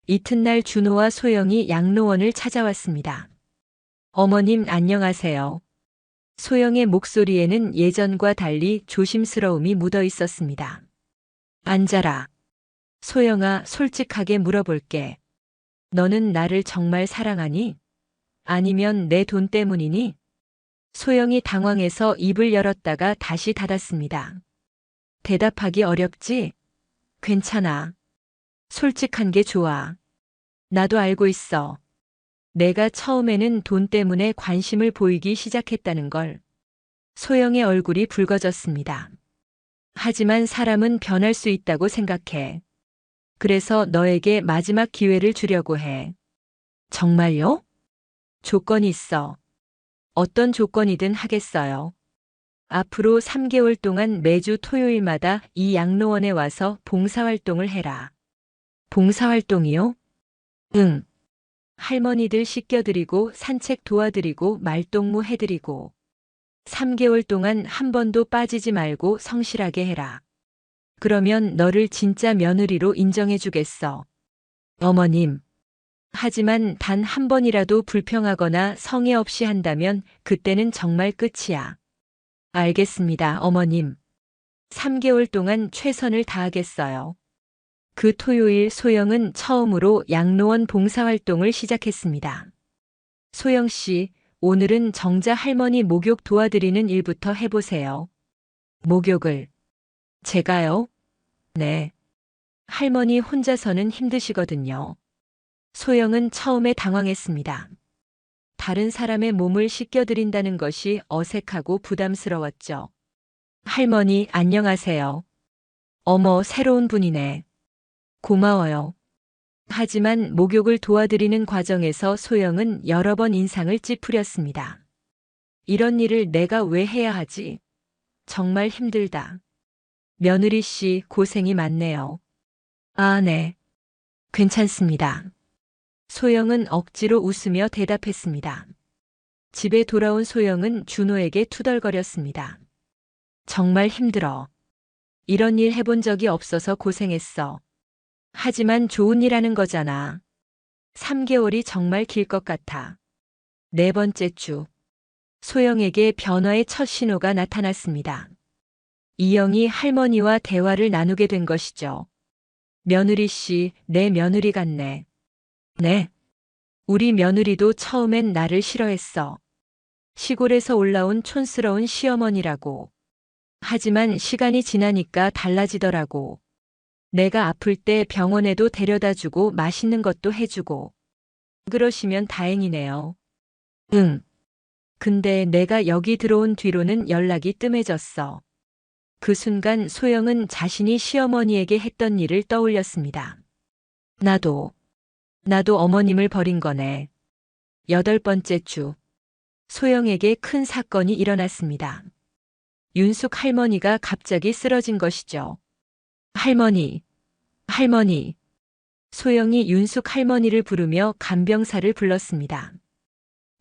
[SPEAKER 2] 이튿날 준호와 소영이 양로원을 찾아왔습니다. 어머님, 안녕하세요. 소영의 목소리에는 예전과 달리 조심스러움이 묻어 있었습니다. 앉아라. 소영아, 솔직하게 물어볼게. 너는 나를 정말 사랑하니? 아니면 내 돈 때문이니? 소영이 당황해서 입을 열었다가 다시 닫았습니다. 대답하기 어렵지? 괜찮아. 솔직한 게 좋아. 나도 알고 있어. 내가 처음에는 돈 때문에 관심을 보이기 시작했다는 걸. 소영의 얼굴이 붉어졌습니다. 하지만 사람은 변할 수 있다고 생각해. 그래서 너에게 마지막 기회를 주려고 해. 정말요? 조건이 있어. 어떤 조건이든 하겠어요. 앞으로 3개월 동안 매주 토요일마다 이 양로원에 와서 봉사활동을 해라. 봉사활동이요? 응. 할머니들 씻겨드리고 산책 도와드리고 말동무 해드리고 3개월 동안 한 번도 빠지지 말고 성실하게 해라. 그러면 너를 진짜 며느리로 인정해주겠어. 어머님. 하지만 단 한 번이라도 불평하거나 성의 없이 한다면 그때는 정말 끝이야. 알겠습니다, 어머님. 3개월 동안 최선을 다하겠어요. 그 토요일 소영은 처음으로 양로원 봉사활동을 시작했습니다. 소영 씨, 오늘은 정자 할머니 목욕 도와드리는 일부터 해보세요. 목욕을. 제가요? 네. 할머니 혼자서는 힘드시거든요. 소영은 처음에 당황했습니다. 다른 사람의 몸을 씻겨드린다는 것이 어색하고 부담스러웠죠. 할머니, 안녕하세요. 어머, 새로운 분이네. 고마워요. 하지만 목욕을 도와드리는 과정에서 소영은 여러 번 인상을 찌푸렸습니다. 이런 일을 내가 왜 해야 하지? 정말 힘들다. 며느리 씨 고생이 많네요. 아, 네. 괜찮습니다. 소영은 억지로 웃으며 대답했습니다. 집에 돌아온 소영은 준호에게 투덜거렸습니다. 정말 힘들어. 이런 일 해본 적이 없어서 고생했어. 하지만 좋은 일 하는 거잖아. 3개월이 정말 길 것 같아. 4번째 주. 소영에게 변화의 첫 신호가 나타났습니다. 이영이 할머니와 대화를 나누게 된 것이죠. 며느리 씨, 내 며느리 같네. 네. 우리 며느리도 처음엔 나를 싫어했어. 시골에서 올라온 촌스러운 시어머니라고. 하지만 시간이 지나니까 달라지더라고. 내가 아플 때 병원에도 데려다 주고 맛있는 것도 해주고. 그러시면 다행이네요. 응. 근데 내가 여기 들어온 뒤로는 연락이 뜸해졌어. 그 순간 소영은 자신이 시어머니에게 했던 일을 떠올렸습니다. 나도 어머님을 버린 거네. 8번째 주. 소영에게 큰 사건이 일어났습니다. 윤숙 할머니가 갑자기 쓰러진 것이죠. 할머니. 소영이 윤숙 할머니를 부르며 간병사를 불렀습니다.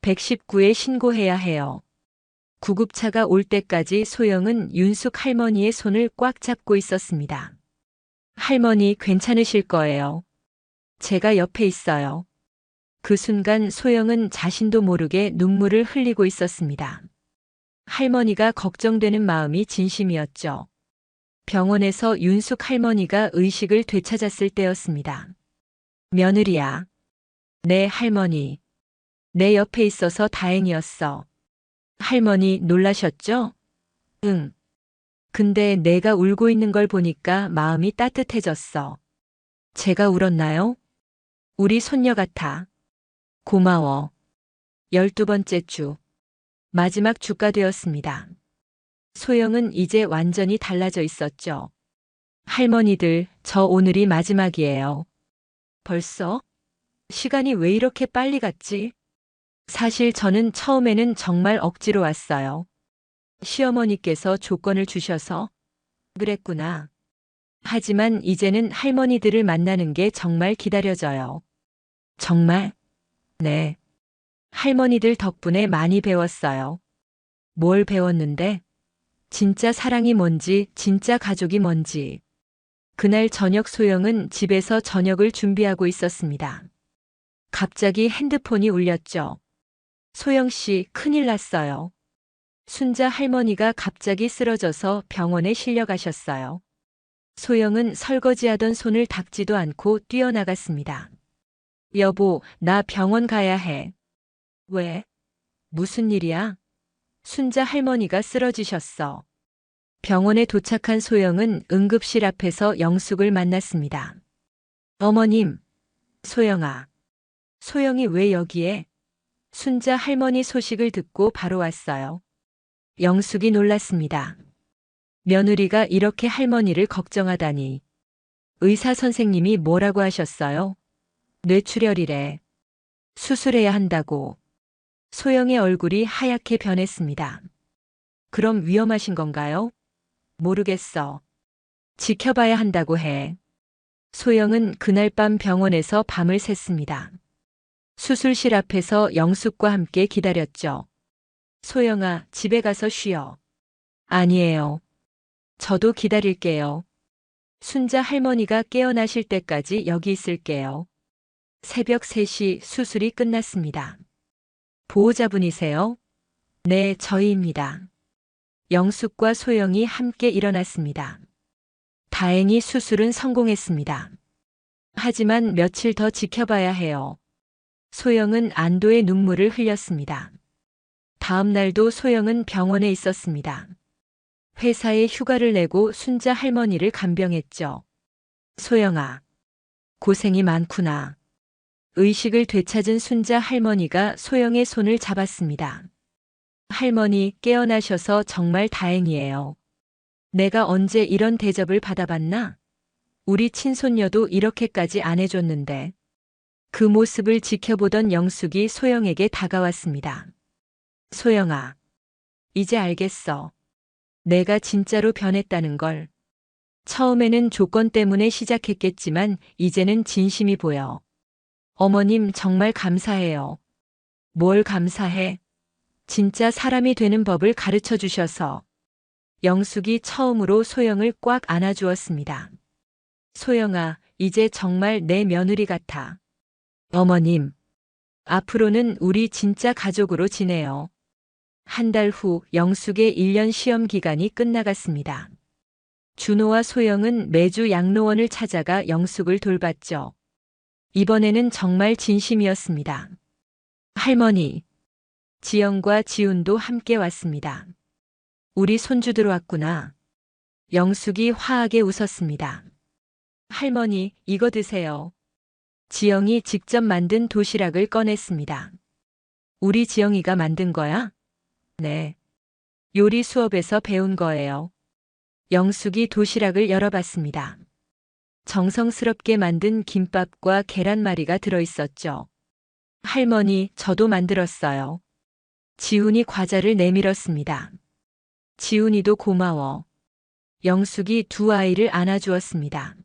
[SPEAKER 2] 119에 신고해야 해요. 구급차가 올 때까지 소영은 윤숙 할머니의 손을 꽉 잡고 있었습니다. 할머니 괜찮으실 거예요. 제가 옆에 있어요. 그 순간 소영은 자신도 모르게 눈물을 흘리고 있었습니다. 할머니가 걱정되는 마음이 진심이었죠. 병원에서 윤숙 할머니가 의식을 되찾았을 때였습니다. 며느리야. 네, 할머니. 내 옆에 있어서 다행이었어. 할머니 놀라셨죠? 응. 근데 내가 울고 있는 걸 보니까 마음이 따뜻해졌어. 제가 울었나요? 우리 손녀 같아. 고마워. 12번째 주. 마지막 주가 되었습니다. 소영은 이제 완전히 달라져 있었죠. 할머니들, 저 오늘이 마지막이에요. 벌써? 시간이 왜 이렇게 빨리 갔지? 사실 저는 처음에는 정말 억지로 왔어요. 시어머니께서 조건을 주셔서. 그랬구나. 하지만 이제는 할머니들을 만나는 게 정말 기다려져요. 정말? 네. 할머니들 덕분에 많이 배웠어요. 뭘 배웠는데? 진짜 사랑이 뭔지, 진짜 가족이 뭔지. 그날 저녁 소영은 집에서 저녁을 준비하고 있었습니다. 갑자기 핸드폰이 울렸죠. 소영 씨, 큰일 났어요. 순자 할머니가 갑자기 쓰러져서 병원에 실려가셨어요. 소영은 설거지하던 손을 닦지도 않고 뛰어나갔습니다. 여보, 나 병원 가야 해. 왜? 무슨 일이야? 순자 할머니가 쓰러지셨어. 병원에 도착한 소영은 응급실 앞에서 영숙을 만났습니다. 어머님, 소영아. 소영이 왜 여기에? 순자 할머니 소식을 듣고 바로 왔어요. 영숙이 놀랐습니다. 며느리가 이렇게 할머니를 걱정하다니. 의사 선생님이 뭐라고 하셨어요? 뇌출혈이래. 수술해야 한다고. 소영의 얼굴이 하얗게 변했습니다. 그럼 위험하신 건가요? 모르겠어. 지켜봐야 한다고 해. 소영은 그날 밤 병원에서 밤을 샜습니다. 수술실 앞에서 영숙과 함께 기다렸죠. 소영아, 집에 가서 쉬어. 아니에요. 저도 기다릴게요. 순자 할머니가 깨어나실 때까지 여기 있을게요. 새벽 3시 수술이 끝났습니다. 보호자분이세요? 네, 저희입니다. 영숙과 소영이 함께 일어났습니다. 다행히 수술은 성공했습니다. 하지만 며칠 더 지켜봐야 해요. 소영은 안도의 눈물을 흘렸습니다. 다음 날도 소영은 병원에 있었습니다. 회사에 휴가를 내고 순자 할머니를 간병했죠. 소영아, 고생이 많구나. 의식을 되찾은 순자 할머니가 소영의 손을 잡았습니다. 할머니, 깨어나셔서 정말 다행이에요. 내가 언제 이런 대접을 받아봤나? 우리 친손녀도 이렇게까지 안 해줬는데. 그 모습을 지켜보던 영숙이 소영에게 다가왔습니다. 소영아, 이제 알겠어. 내가 진짜로 변했다는 걸. 처음에는 조건 때문에 시작했겠지만 이제는 진심이 보여. 어머님 정말 감사해요. 뭘 감사해? 진짜 사람이 되는 법을 가르쳐 주셔서. 영숙이 처음으로 소영을 꽉 안아주었습니다. 소영아, 이제 정말 내 며느리 같아. 어머님, 앞으로는 우리 진짜 가족으로 지내요. 한 달 후 영숙의 1년 시험 기간이 끝나갔습니다. 준호와 소영은 매주 양로원을 찾아가 영숙을 돌봤죠. 이번에는 정말 진심이었습니다. 할머니, 지영과 지훈도 함께 왔습니다. 우리 손주들 왔구나. 영숙이 화하게 웃었습니다. 할머니, 이거 드세요. 지영이 직접 만든 도시락을 꺼냈습니다. 우리 지영이가 만든 거야? 네. 요리 수업에서 배운 거예요. 영숙이 도시락을 열어봤습니다. 정성스럽게 만든 김밥과 계란말이가 들어있었죠. 할머니, 저도 만들었어요. 지훈이 과자를 내밀었습니다. 지훈이도 고마워. 영숙이 두 아이를 안아주었습니다.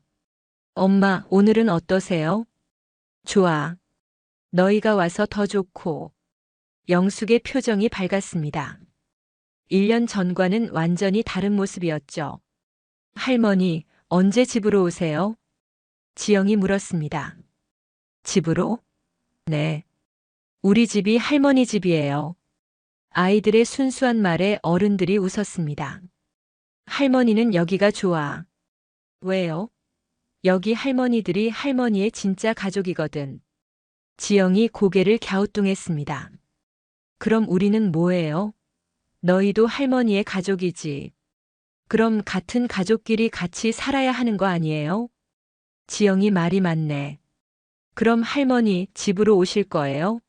[SPEAKER 2] 엄마, 오늘은 어떠세요? 좋아. 너희가 와서 더 좋고. 영숙의 표정이 밝았습니다. 1년 전과는 완전히 다른 모습이었죠. 할머니, 언제 집으로 오세요? 지영이 물었습니다. 집으로? 네. 우리 집이 할머니 집이에요. 아이들의 순수한 말에 어른들이 웃었습니다. 할머니는 여기가 좋아. 왜요? 여기 할머니들이 할머니의 진짜 가족이거든. 지영이 고개를 갸우뚱했습니다. 그럼 우리는 뭐예요? 너희도 할머니의 가족이지. 그럼 같은 가족끼리 같이 살아야 하는 거 아니에요? 지영이 말이 많네. 그럼 할머니 집으로 오실 거예요?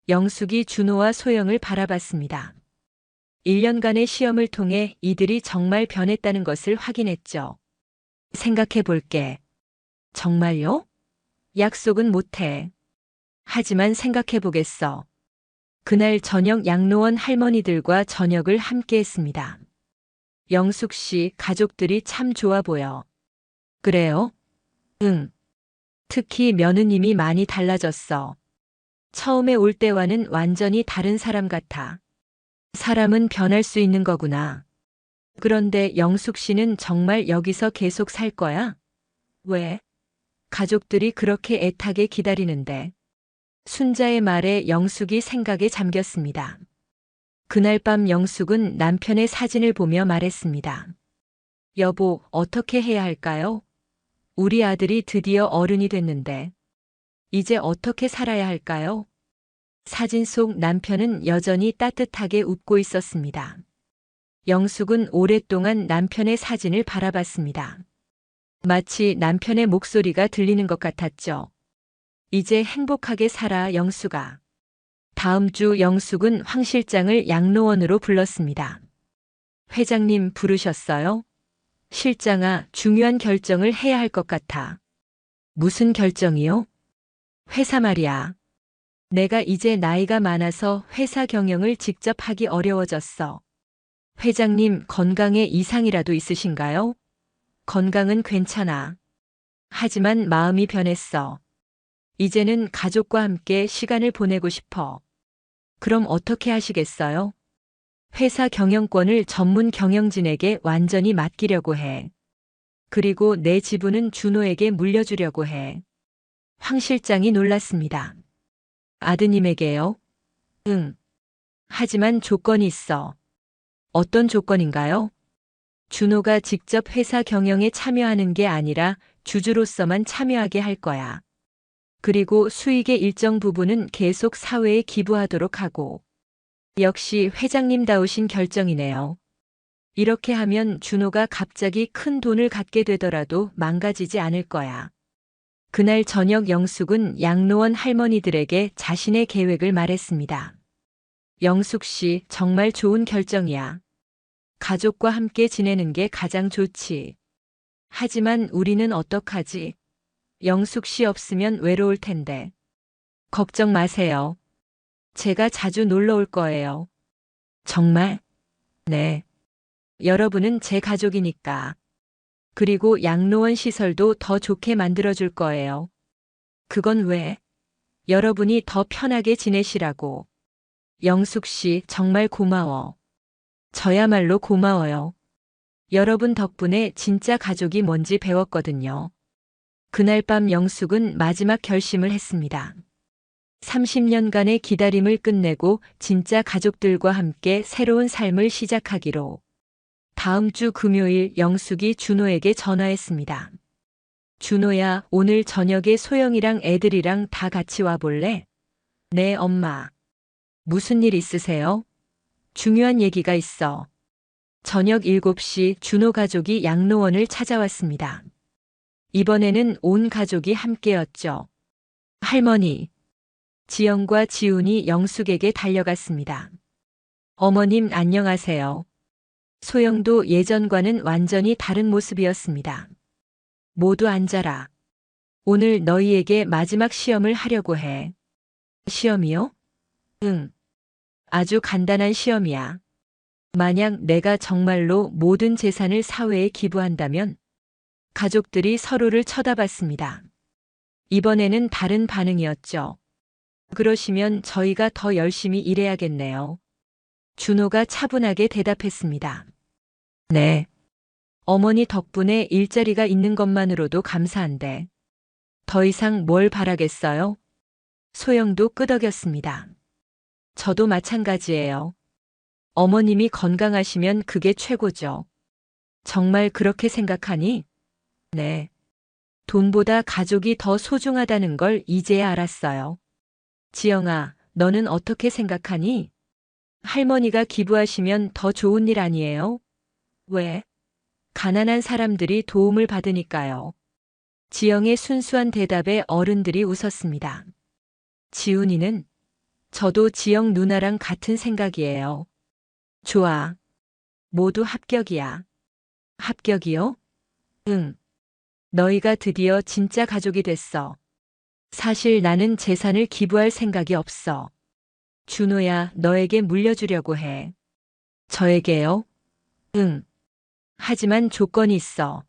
[SPEAKER 2] 영숙이 준호와 소영을 바라봤습니다. 1년간의 시험을 통해 이들이 정말 변했다는 것을 확인했죠. 생각해 볼게. 정말요? 약속은 못해. 하지만 생각해 보겠어. 그날 저녁 양로원 할머니들과 저녁을 함께 했습니다. 영숙 씨 가족들이 참 좋아 보여. 그래요? 응. 특히 며느님이 많이 달라졌어. 처음에 올 때와는 완전히 다른 사람 같아. 사람은 변할 수 있는 거구나. 그런데 영숙 씨는 정말 여기서 계속 살 거야? 왜? 가족들이 그렇게 애타게 기다리는데. 순자의 말에 영숙이 생각에 잠겼습니다. 그날 밤 영숙은 남편의 사진을 보며 말했습니다. 여보, 어떻게 해야 할까요? 우리 아들이 드디어 어른이 됐는데. 이제 어떻게 살아야 할까요? 사진 속 남편은 여전히 따뜻하게 웃고 있었습니다. 영숙은 오랫동안 남편의 사진을 바라봤습니다. 마치 남편의 목소리가 들리는 것 같았죠. 이제 행복하게 살아, 영숙아. 다음 주 영숙은 황 실장을 양로원으로 불렀습니다. 회장님 부르셨어요? 실장아, 중요한 결정을 해야 할 것 같아. 무슨 결정이요? 회사 말이야. 내가 이제 나이가 많아서 회사 경영을 직접 하기 어려워졌어. 회장님, 건강에 이상이라도 있으신가요? 건강은 괜찮아. 하지만 마음이 변했어. 이제는 가족과 함께 시간을 보내고 싶어. 그럼 어떻게 하시겠어요? 회사 경영권을 전문 경영진에게 완전히 맡기려고 해. 그리고 내 지분은 준호에게 물려주려고 해. 황 실장이 놀랐습니다. 아드님에게요? 응. 하지만 조건이 있어. 어떤 조건인가요? 준호가 직접 회사 경영에 참여하는 게 아니라 주주로서만 참여하게 할 거야. 그리고 수익의 일정 부분은 계속 사회에 기부하도록 하고. 역시 회장님다우신 결정이네요. 이렇게 하면 준호가 갑자기 큰 돈을 갖게 되더라도 망가지지 않을 거야. 그날 저녁 영숙은 양로원 할머니들에게 자신의 계획을 말했습니다. 영숙 씨, 정말 좋은 결정이야. 가족과 함께 지내는 게 가장 좋지. 하지만 우리는 어떡하지? 영숙 씨 없으면 외로울 텐데. 걱정 마세요. 제가 자주 놀러 올 거예요. 정말? 네. 여러분은 제 가족이니까. 그리고 양로원 시설도 더 좋게 만들어줄 거예요. 그건 왜? 여러분이 더 편하게 지내시라고. 영숙 씨, 정말 고마워. 저야말로 고마워요. 여러분 덕분에 진짜 가족이 뭔지 배웠거든요. 그날 밤 영숙은 마지막 결심을 했습니다. 30년간의 기다림을 끝내고 진짜 가족들과 함께 새로운 삶을 시작하기로. 다음 주 금요일 영숙이 준호에게 전화했습니다. 준호야, 오늘 저녁에 소영이랑 애들이랑 다 같이 와볼래? 네, 엄마. 무슨 일 있으세요? 중요한 얘기가 있어. 저녁 7시 준호 가족이 양로원을 찾아왔습니다. 이번에는 온 가족이 함께였죠. 할머니. 지영과 지훈이 영숙에게 달려갔습니다. 어머님 안녕하세요. 소영도 예전과는 완전히 다른 모습이었습니다. 모두 앉아라. 오늘 너희에게 마지막 시험을 하려고 해. 시험이요? 응. 아주 간단한 시험이야. 만약 내가 정말로 모든 재산을 사회에 기부한다면 가족들이 서로를 쳐다봤습니다. 이번에는 다른 반응이었죠. 그러시면 저희가 더 열심히 일해야겠네요. 준호가 차분하게 대답했습니다. 네. 어머니 덕분에 일자리가 있는 것만으로도 감사한데. 더 이상 뭘 바라겠어요? 소영도 끄덕였습니다. 저도 마찬가지예요. 어머님이 건강하시면 그게 최고죠. 정말 그렇게 생각하니? 네. 돈보다 가족이 더 소중하다는 걸 이제야 알았어요. 지영아, 너는 어떻게 생각하니? 할머니가 기부하시면 더 좋은 일 아니에요? 왜? 가난한 사람들이 도움을 받으니까요. 지영의 순수한 대답에 어른들이 웃었습니다. 지훈이는 저도 지영 누나랑 같은 생각이에요. 좋아. 모두 합격이야. 합격이요? 응. 너희가 드디어 진짜 가족이 됐어. 사실 나는 재산을 기부할 생각이 없어. 준호야, 너에게 물려주려고 해. 저에게요? 응. 하지만 조건이 있어.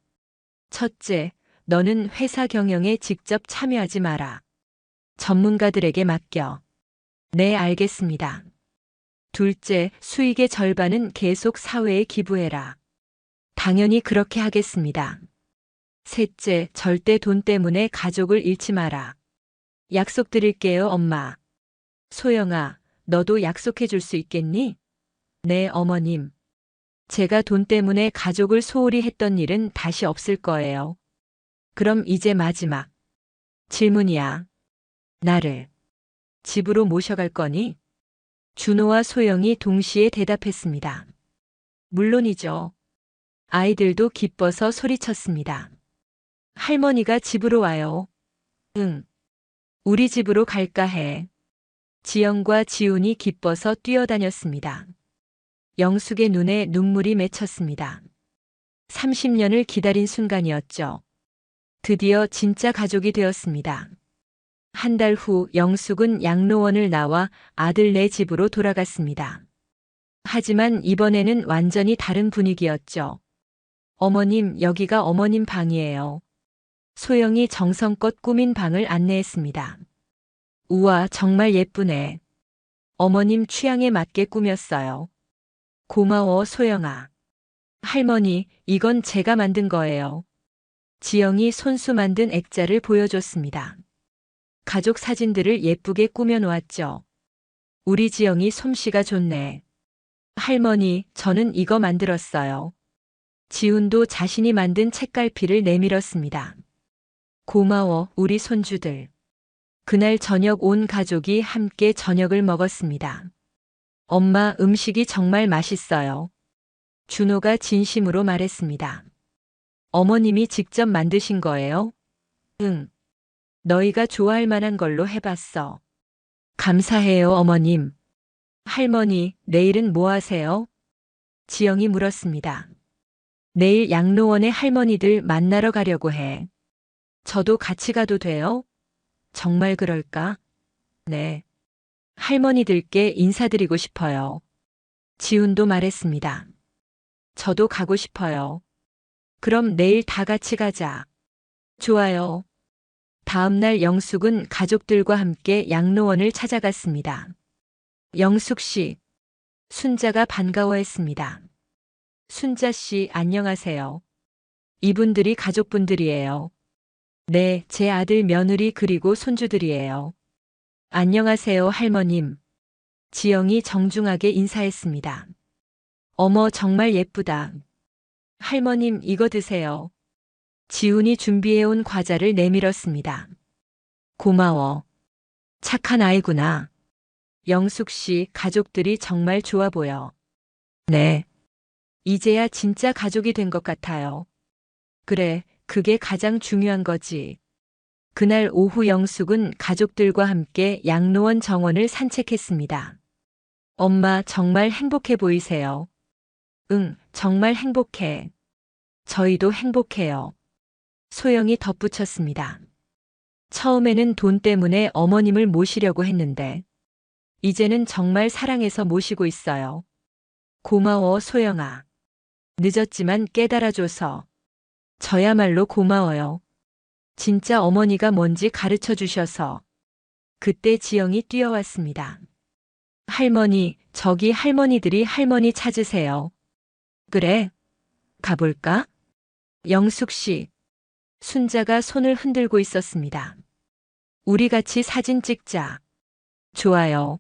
[SPEAKER 2] 첫째, 너는 회사 경영에 직접 참여하지 마라. 전문가들에게 맡겨. 네, 알겠습니다. 둘째, 수익의 절반은 계속 사회에 기부해라. 당연히 그렇게 하겠습니다. 셋째, 절대 돈 때문에 가족을 잃지 마라. 약속드릴게요, 엄마. 소영아, 너도 약속해 줄 수 있겠니? 네, 어머님. 제가 돈 때문에 가족을 소홀히 했던 일은 다시 없을 거예요. 그럼 이제 마지막 질문이야. 나를 집으로 모셔갈 거니? 준호와 소영이 동시에 대답했습니다. 물론이죠. 아이들도 기뻐서 소리쳤습니다. 할머니가 집으로 와요. 응. 우리 집으로 갈까 해. 지영과 지훈이 기뻐서 뛰어다녔습니다. 영숙의 눈에 눈물이 맺혔습니다. 30년을 기다린 순간이었죠. 드디어 진짜 가족이 되었습니다. 한 달 후 영숙은 양로원을 나와 아들네 집으로 돌아갔습니다. 하지만 이번에는 완전히 다른 분위기였죠. 어머님, 여기가 어머님 방이에요. 소영이 정성껏 꾸민 방을 안내했습니다. 우와, 정말 예쁘네. 어머님 취향에 맞게 꾸몄어요. 고마워, 소영아. 할머니, 이건 제가 만든 거예요. 지영이 손수 만든 액자를 보여줬습니다. 가족 사진들을 예쁘게 꾸며놓았죠. 우리 지영이 솜씨가 좋네. 할머니, 저는 이거 만들었어요. 지훈도 자신이 만든 책갈피를 내밀었습니다. 고마워, 우리 손주들. 그날 저녁 온 가족이 함께 저녁을 먹었습니다. 엄마, 음식이 정말 맛있어요. 준호가 진심으로 말했습니다. 어머님이 직접 만드신 거예요? 응. 너희가 좋아할 만한 걸로 해봤어. 감사해요, 어머님. 할머니, 내일은 뭐 하세요? 지영이 물었습니다. 내일 양로원의 할머니들 만나러 가려고 해. 저도 같이 가도 돼요? 정말 그럴까? 네. 할머니들께 인사드리고 싶어요. 지훈도 말했습니다. 저도 가고 싶어요. 그럼 내일 다 같이 가자. 좋아요. 다음 날 영숙은 가족들과 함께 양로원을 찾아갔습니다. 영숙 씨, 순자가 반가워했습니다. 순자 씨, 안녕하세요. 이분들이 가족분들이에요. 네, 제 아들 며느리 그리고 손주들이에요. 안녕하세요, 할머님. 지영이 정중하게 인사했습니다. 어머, 정말 예쁘다. 할머님, 이거 드세요. 지훈이 준비해온 과자를 내밀었습니다. 고마워. 착한 아이구나. 영숙 씨, 가족들이 정말 좋아 보여. 네. 이제야 진짜 가족이 된 것 같아요. 그래, 그게 가장 중요한 거지. 그날 오후 영숙은 가족들과 함께 양로원 정원을 산책했습니다. 엄마, 정말 행복해 보이세요. 응, 정말 행복해. 저희도 행복해요. 소영이 덧붙였습니다. 처음에는 돈 때문에 어머님을 모시려고 했는데, 이제는 정말 사랑해서 모시고 있어요. 고마워, 소영아. 늦었지만 깨달아줘서. 저야말로 고마워요. 진짜 어머니가 뭔지 가르쳐 주셔서. 그때 지영이 뛰어왔습니다. 할머니, 저기 할머니들이 할머니 찾으세요. 그래? 가볼까? 영숙 씨. 순자가 손을 흔들고 있었습니다. 우리 같이 사진 찍자. 좋아요.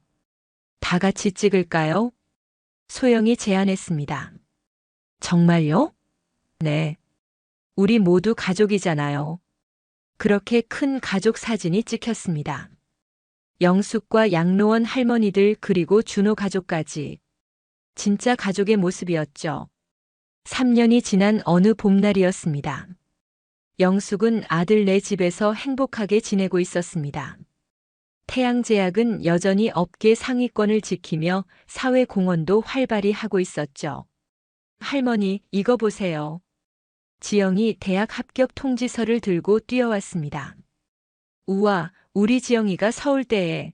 [SPEAKER 2] 다 같이 찍을까요? 소영이 제안했습니다. 정말요? 네. 우리 모두 가족이잖아요. 그렇게 큰 가족 사진이 찍혔습니다. 영숙과 양로원 할머니들 그리고 준호 가족까지. 진짜 가족의 모습이었죠. 3년이 지난 어느 봄날이었습니다. 영숙은 아들네 집에서 행복하게 지내고 있었습니다. 태양제약은 여전히 업계 상위권을 지키며 사회 공헌도 활발히 하고 있었죠. 할머니, 이거 보세요. 지영이 대학 합격 통지서를 들고 뛰어왔습니다. 우와, 우리 지영이가 서울대에,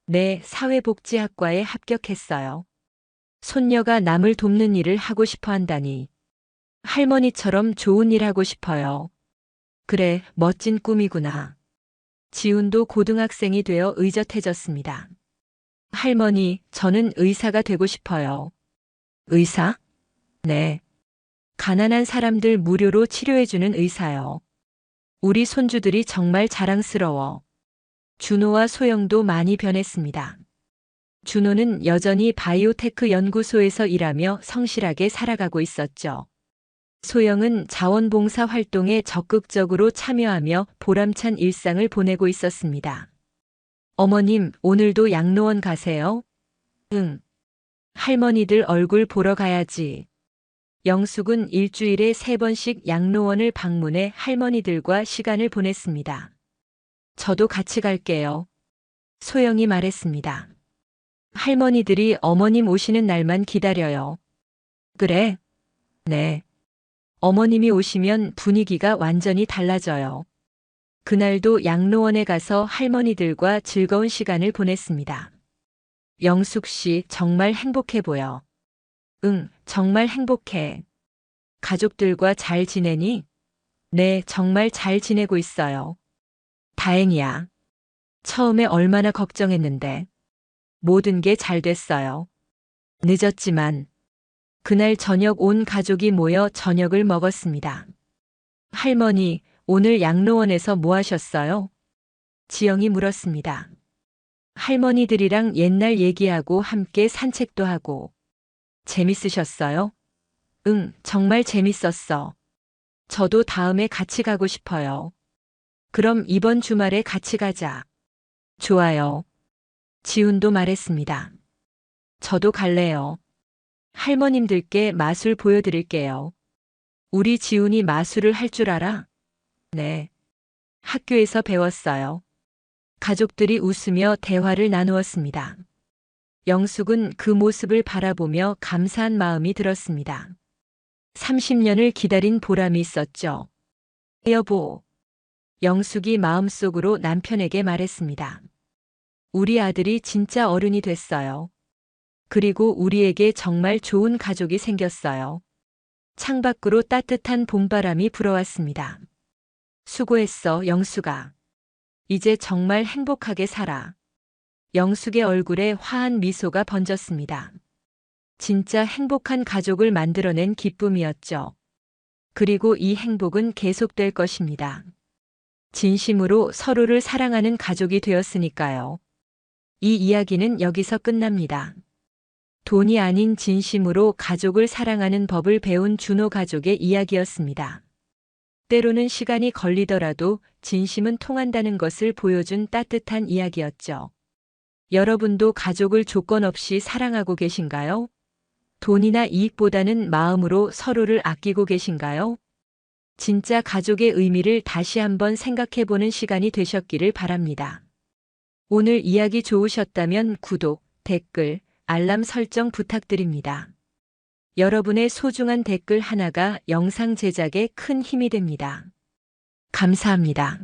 [SPEAKER 2] 네, 사회복지학과에 합격했어요. 손녀가 남을 돕는 일을 하고 싶어 한다니. 할머니처럼 좋은 일 하고 싶어요. 그래, 멋진 꿈이구나. 지훈도 고등학생이 되어 의젓해졌습니다. 할머니, 저는 의사가 되고 싶어요. 의사? 네. 가난한 사람들 무료로 치료해주는 의사요. 우리 손주들이 정말 자랑스러워. 준호와 소영도 많이 변했습니다. 준호는 여전히 바이오테크 연구소에서 일하며 성실하게 살아가고 있었죠. 소영은 자원봉사 활동에 적극적으로 참여하며 보람찬 일상을 보내고 있었습니다. 어머님, 오늘도 양로원 가세요? 응. 할머니들 얼굴 보러 가야지. 영숙은 일주일에 3번씩 양로원을 방문해 할머니들과 시간을 보냈습니다. 저도 같이 갈게요. 소영이 말했습니다. 할머니들이 어머님 오시는 날만 기다려요. 그래? 네. 어머님이 오시면 분위기가 완전히 달라져요. 그날도 양로원에 가서 할머니들과 즐거운 시간을 보냈습니다. 영숙 씨, 정말 행복해 보여. 응, 정말 행복해. 가족들과 잘 지내니? 네, 정말 잘 지내고 있어요. 다행이야. 처음에 얼마나 걱정했는데. 모든 게 잘 됐어요. 늦었지만. 그날 저녁 온 가족이 모여 저녁을 먹었습니다. 할머니, 오늘 양로원에서 뭐 하셨어요? 지영이 물었습니다. 할머니들이랑 옛날 얘기하고 함께 산책도 하고. 재밌으셨어요? 응, 정말 재밌었어. 저도 다음에 같이 가고 싶어요. 그럼 이번 주말에 같이 가자. 좋아요. 지훈도 말했습니다. 저도 갈래요. 할머님들께 마술 보여드릴게요. 우리 지훈이 마술을 할 줄 알아? 네. 학교에서 배웠어요. 가족들이 웃으며 대화를 나누었습니다. 영숙은 그 모습을 바라보며 감사한 마음이 들었습니다. 30년을 기다린 보람이 있었죠. 여보. 영숙이 마음속으로 남편에게 말했습니다. 우리 아들이 진짜 어른이 됐어요. 그리고 우리에게 정말 좋은 가족이 생겼어요. 창밖으로 따뜻한 봄바람이 불어왔습니다. 수고했어, 영숙아. 이제 정말 행복하게 살아. 영숙의 얼굴에 화한 미소가 번졌습니다. 진짜 행복한 가족을 만들어낸 기쁨이었죠. 그리고 이 행복은 계속될 것입니다. 진심으로 서로를 사랑하는 가족이 되었으니까요. 이 이야기는 여기서 끝납니다. 돈이 아닌 진심으로 가족을 사랑하는 법을 배운 준호 가족의 이야기였습니다. 때로는 시간이 걸리더라도 진심은 통한다는 것을 보여준 따뜻한 이야기였죠. 여러분도 가족을 조건 없이 사랑하고 계신가요? 돈이나 이익보다는 마음으로 서로를 아끼고 계신가요? 진짜 가족의 의미를 다시 한번 생각해보는 시간이 되셨기를 바랍니다. 오늘 이야기 좋으셨다면 구독, 댓글, 알람 설정 부탁드립니다. 여러분의 소중한 댓글 하나가 영상 제작에 큰 힘이 됩니다. 감사합니다.